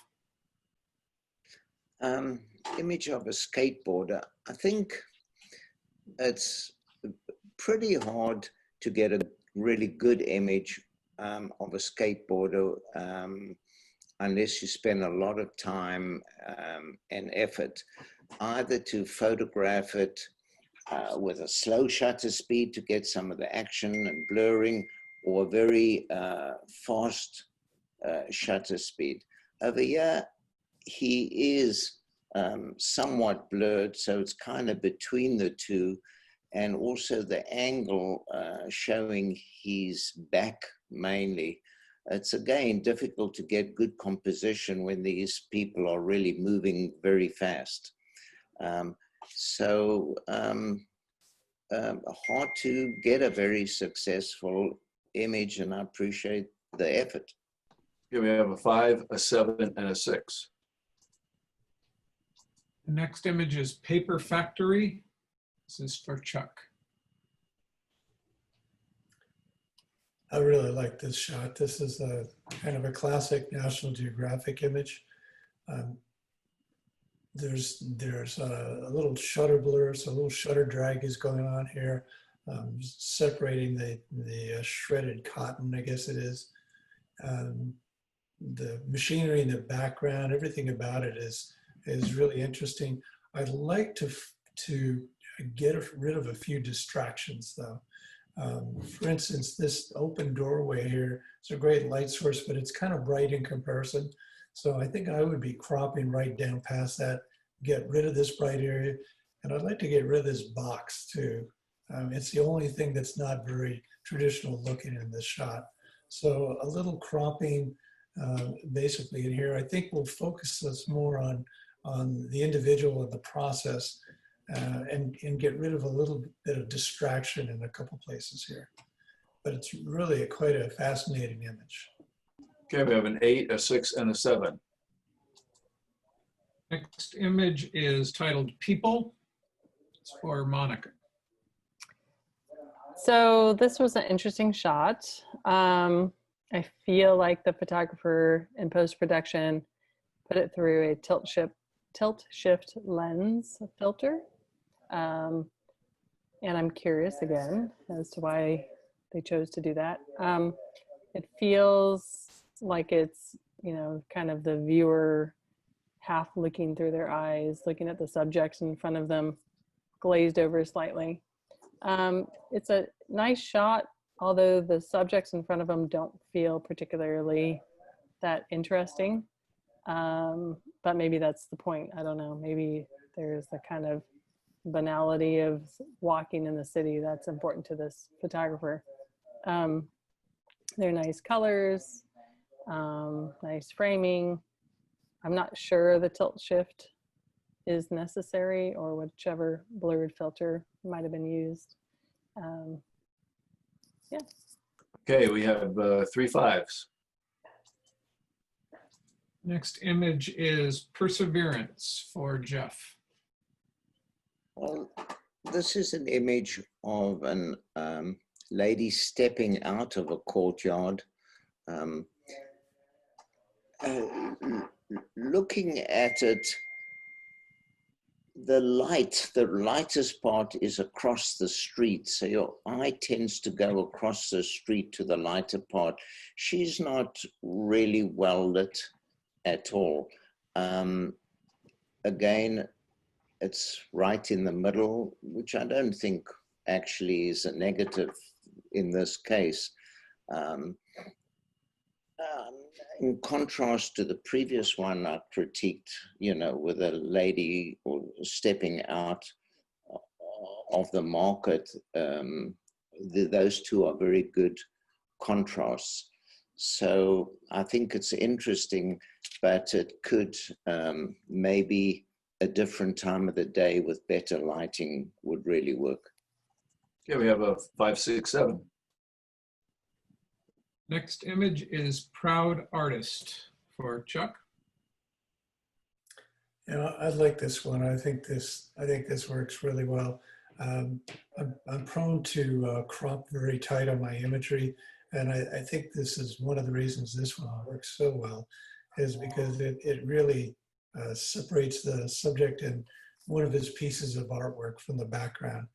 Image of a skateboarder. I think it's pretty hard to get a really good image of a skateboarder unless you spend a lot of time and effort either to photograph it with a slow shutter speed to get some of the action and blurring, or a very fast shutter speed. Over here, he is somewhat blurred, so it's kind of between the two, and also the angle showing his back mainly. It's again difficult to get good composition when these people are really moving very fast. So hard to get a very successful image, and I appreciate the effort. Here we have a 5, a 7, and a 6. The next image is Paper Factory. This is for Chuck. I really like this shot. This is a kind of a classic National Geographic image. There's a little shutter blur, so a little shutter drag is going on here, separating the shredded cotton, I guess it is. The machinery in the background, everything about it is really interesting. I'd like to get rid of a few distractions though. For instance, this open doorway here is a great light source, but it's kind of bright in comparison. So I think I would be cropping right down past that, get rid of this bright area. And I'd like to get rid of this box too. It's the only thing that's not very traditional looking in this shot. So a little cropping basically in here, I think will focus us more on the individual and the process and get rid of a little bit of distraction in a couple places here. But it's really quite a fascinating image. Okay, we have an 8, a 6, and a 7. Next image is titled People. It's for Monica. So this was an interesting shot. I feel like the photographer in post-production put it through a tilt shift lens filter. And I'm curious again as to why they chose to do that. It feels like it's, you know, kind of the viewer half looking through their eyes, looking at the subjects in front of them, glazed over slightly. It's a nice shot, although the subjects in front of them don't feel particularly that interesting. But maybe that's the point. I don't know. Maybe there's the kind of banality of walking in the city that's important to this photographer. They're nice colors, nice framing. I'm not sure the tilt shift is necessary or whichever blurred filter might have been used. Yeah. Okay, we have 3 5s. Next image is Perseverance for Jeff. Well, this is an image of an lady stepping out of a courtyard. Looking at it, the lightest part is across the street. So your eye tends to go across the street to the lighter part. She's not really well lit at all. Again, it's right in the middle, which I don't think actually is a negative in this case. In contrast to the previous one I critiqued, you know, with a lady stepping out of the market, those two are very good contrasts. So I think it's interesting, but it could maybe a different time of the day with better lighting would really work. Okay, we have a 5 6 7. Next image is Proud Artist for Chuck. Yeah, I like this one. I think this works really well. I'm prone to crop very tight on my imagery, and I think this is one of the reasons this one works so well, is because it really separates the subject and one of his pieces of artwork from the background.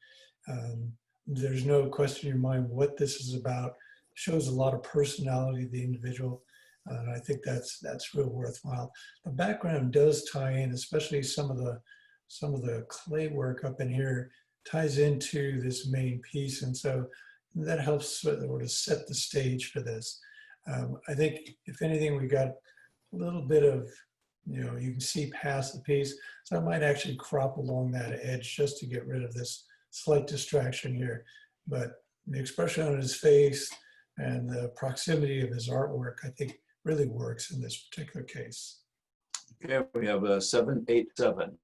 There's no question in your mind what this is about. Shows a lot of personality of the individual, and I think that's real worthwhile. The background does tie in, especially some of the clay work up in here ties into this main piece, and so that helps sort of set the stage for this. I think if anything, we got a little bit of, you know, you can see past the piece, so I might actually crop along that edge just to get rid of this slight distraction here. But the expression on his face and the proximity of his artwork, I think, really works in this particular case. Okay, we have a 7 8 7.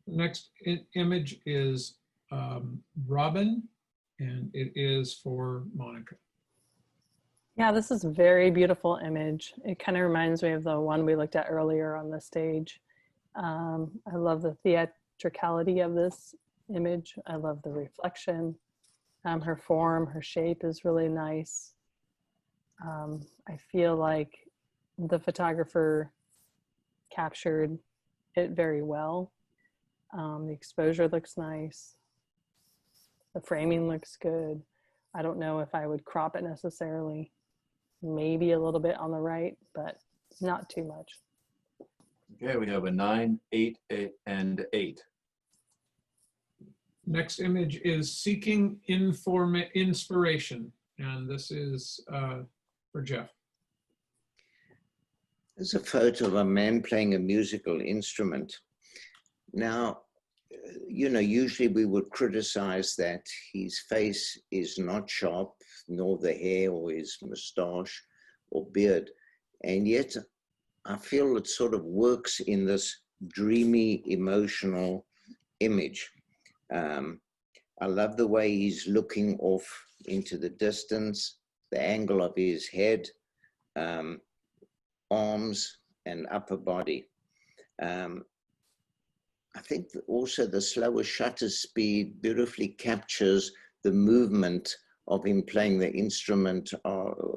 Next image is Robin, and it is for Monica. Yeah, this is a very beautiful image. It kind of reminds me of the one we looked at earlier on the stage. I love the theatricality of this image. I love the reflection. Her form, her shape is really nice. I feel like the photographer captured it very well. The exposure looks nice. The framing looks good. I don't know if I would crop it necessarily. Maybe a little bit on the right, but not too much. Okay, we have a 9 8 8 and 8. Next image is Seeking Inspiration, and this is for Jeff. There's a photo of a man playing a musical instrument. Now, you know, usually we would criticize that his face is not sharp, nor the hair or his mustache or beard. And yet I feel it sort of works in this dreamy, emotional image. I love the way he's looking off into the distance, the angle of his head, arms and upper body. I think that also the slower shutter speed beautifully captures the movement of him playing the instrument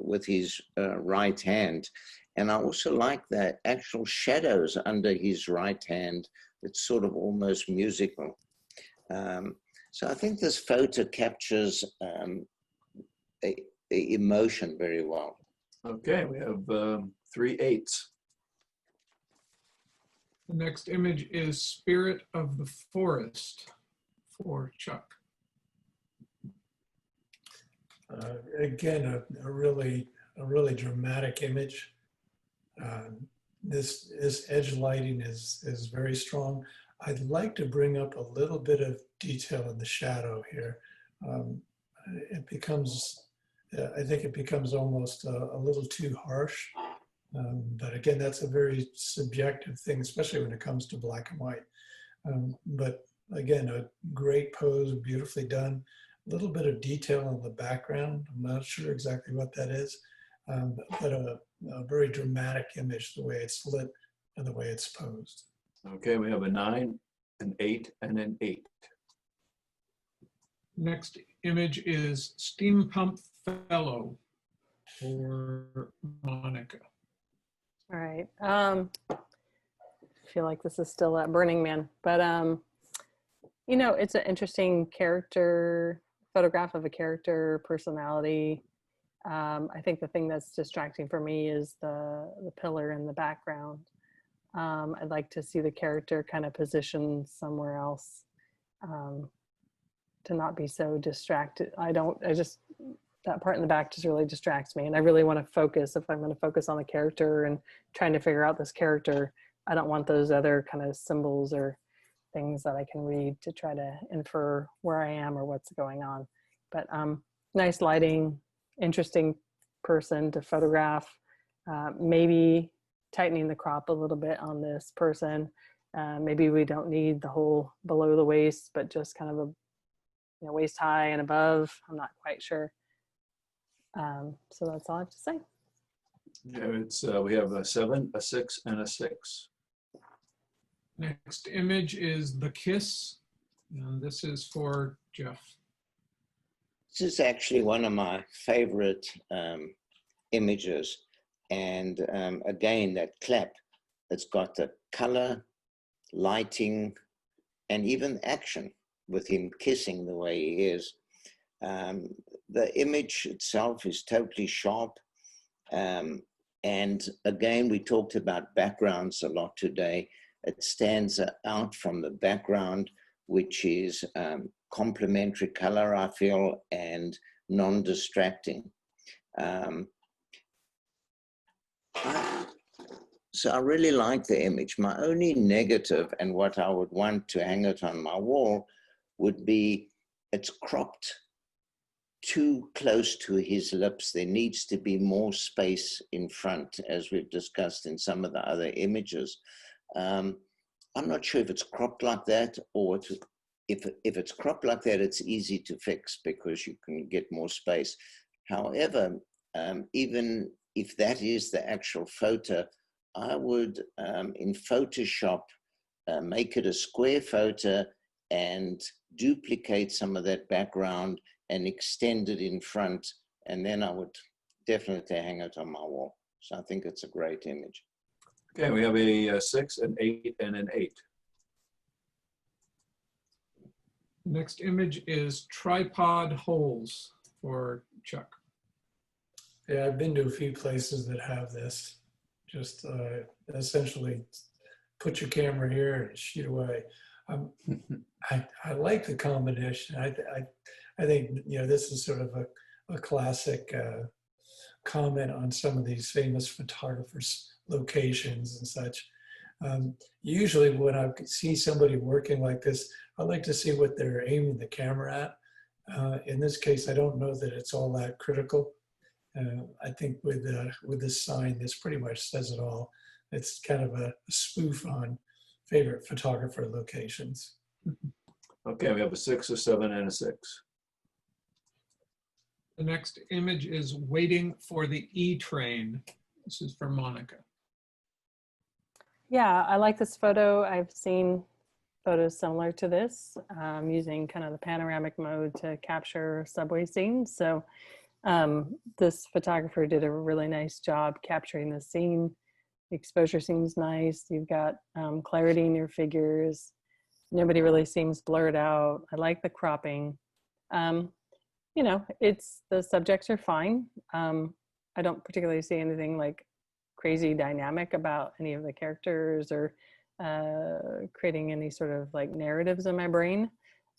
with his right hand. And I also like the actual shadows under his right hand. It's sort of almost musical. So I think this photo captures the emotion very well. Okay, we have 3 8s. The next image is Spirit of the Forest for Chuck. Again, a really dramatic image. This edge lighting is very strong. I'd like to bring up a little bit of detail in the shadow here. It becomes, I think it becomes almost a little too harsh. But again, that's a very subjective thing, especially when it comes to black and white. But again, a great pose, beautifully done. A little bit of detail in the background. I'm not sure exactly what that is, but a very dramatic image, the way it's lit and the way it's posed. Okay, we have a 9, an 8, and an 8. Next image is Steam Pump Fellow for Monica. All right. I feel like this is still at Burning Man, but you know, it's an interesting character, photograph of a character, personality. I think the thing that's distracting for me is the pillar in the background. I'd like to see the character kind of positioned somewhere else, to not be so distracted. That part in the back just really distracts me. And I really want to focus, if I'm going to focus on the character and trying to figure out this character, I don't want those other kind of symbols or things that I can read to try to infer where I am or what's going on. But nice lighting, interesting person to photograph, maybe tightening the crop a little bit on this person. Maybe we don't need the whole below the waist, but just kind of a, you know, waist high and above. I'm not quite sure. So that's all I have to say. Yeah, it's we have a 7, a 6, and a 6. Next image is The Kiss, and this is for Jeff. This is actually one of my favorite images. And again, that clap, it's got the color, lighting, and even action with him kissing the way he is. The image itself is totally sharp. And again, we talked about backgrounds a lot today. It stands out from the background, which is complementary color, I feel, and non-distracting. So I really like the image. My only negative, and what I would want to hang it on my wall, would be it's cropped too close to his lips. There needs to be more space in front, as we've discussed in some of the other images. I'm not sure if it's cropped like that, or if it's cropped like that, it's easy to fix because you can get more space. However, even if that is the actual photo, I would, in Photoshop, make it a square photo and duplicate some of that background and extend it in front, and then I would definitely hang it on my wall. So I think it's a great image. Okay, we have a 6, an 8, and an 8. Next image is Tripod Holes for Chuck. Yeah, I've been to a few places that have this. Just essentially put your camera here and shoot away. I like the combination. I think, you know, this is sort of a classic comment on some of these famous photographers' locations and such. Usually when I see somebody working like this, I like to see what they're aiming the camera at. In this case, I don't know that it's all that critical. I think with this sign, this pretty much says it all. It's kind of a spoof on favorite photographer locations. Okay, we have a 6, a 7, and a 6. The next image is Waiting for the E Train. This is for Monica. Yeah, I like this photo. I've seen photos similar to this, using kind of the panoramic mode to capture subway scenes. So this photographer did a really nice job capturing the scene. The exposure seems nice. You've got clarity in your figures. Nobody really seems blurred out. I like the cropping. You know, the subjects are fine. I don't particularly see anything like crazy dynamic about any of the characters or creating any sort of like narratives in my brain.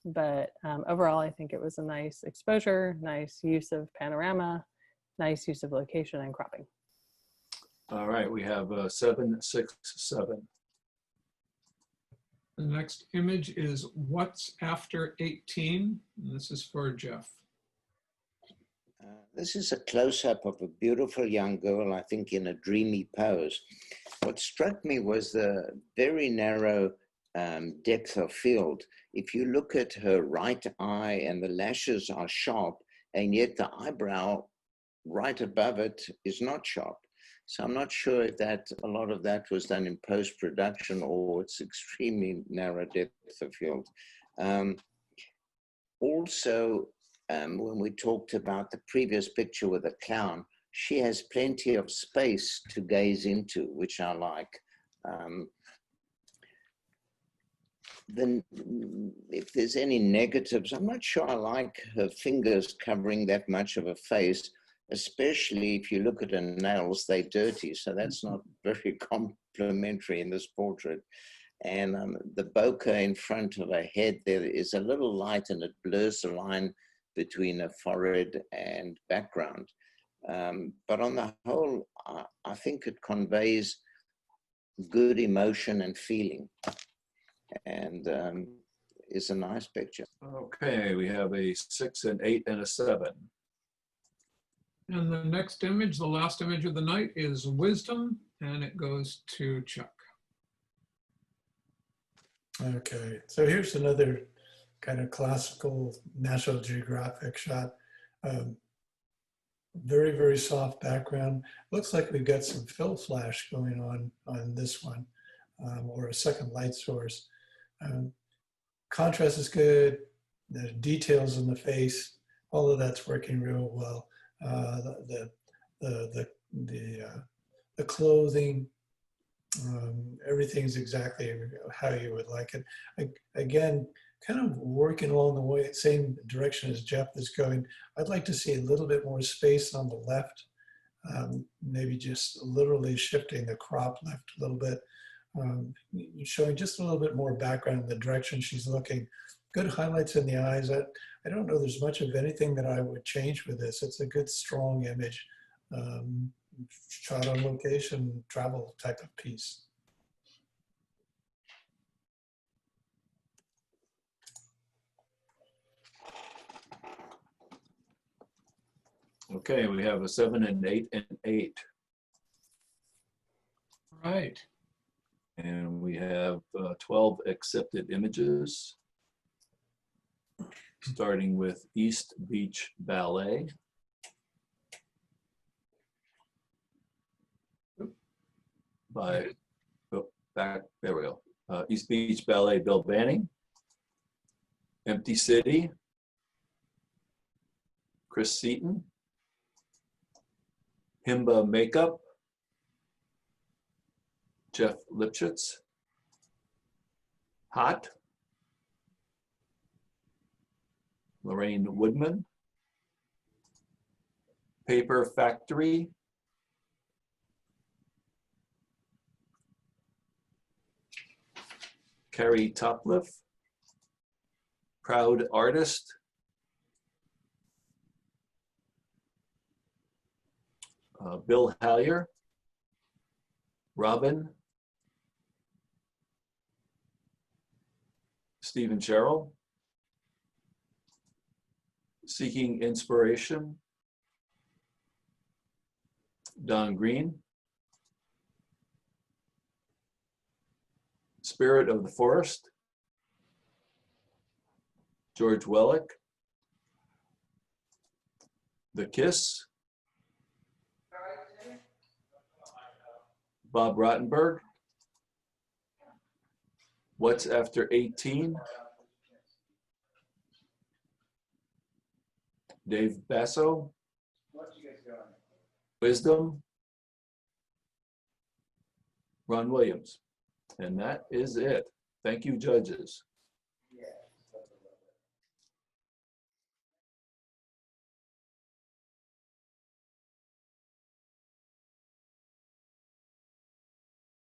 But overall, I think it was a nice exposure, nice use of panorama, nice use of location and cropping. All right, we have 7, 6, 7. The next image is What's After 18? And this is for Jeff. This is a close-up of a beautiful young girl, I think in a dreamy pose. What struck me was the very narrow depth of field. If you look at her right eye and the lashes are sharp, and yet the eyebrow right above it is not sharp. So I'm not sure if a lot of that was done in post-production or it's extremely narrow depth of field. Also, when we talked about the previous picture with the clown, she has plenty of space to gaze into, which I like. Then if there's any negatives, I'm not sure I like her fingers covering that much of a face, especially if you look at her nails, they're dirty. So that's not very complimentary in this portrait. And the bokeh in front of her head, there is a little light and it blurs the line between a forehead and background. But on the whole, I think it conveys good emotion and feeling, and is a nice picture. Okay, we have a 6, an 8, and a 7. And the next image, the last image of the night, is Wisdom, and it goes to Chuck. Okay, so here's another kind of classical National Geographic shot. Very, very soft background. Looks like we've got some fill flash going on this one, or a second light source. Contrast is good. The details in the face, all of that's working real well. The clothing, everything's exactly how you would like it. Again, kind of working along the same direction as Jeff is going. I'd like to see a little bit more space on the left, maybe just literally shifting the crop left a little bit, showing just a little bit more background in the direction she's looking. Good highlights in the eyes. I don't know there's much of anything that I would change with this. It's a good, strong image, shot on location, travel type of piece. Okay, we have a 7, an 8, and 8. Right. And we have 12 accepted images, starting with East Beach Ballet. By, there we go. East Beach Ballet, Bill Banning. Empty City, Chris Seaton. Himba Makeup, Jeff Lipschitz. Hot, Lorraine Woodman. Paper Factory, Carrie Topliff. Proud Artist, Bill Hallier. Robin, Stephen Sherrill. Seeking Inspiration, Don Green. Spirit of the Forest, George Wellick. The Kiss, Bob Rottenberg. What's After 18, Dave Basso. Wisdom, Ron Williams. And that is it. Thank you, judges.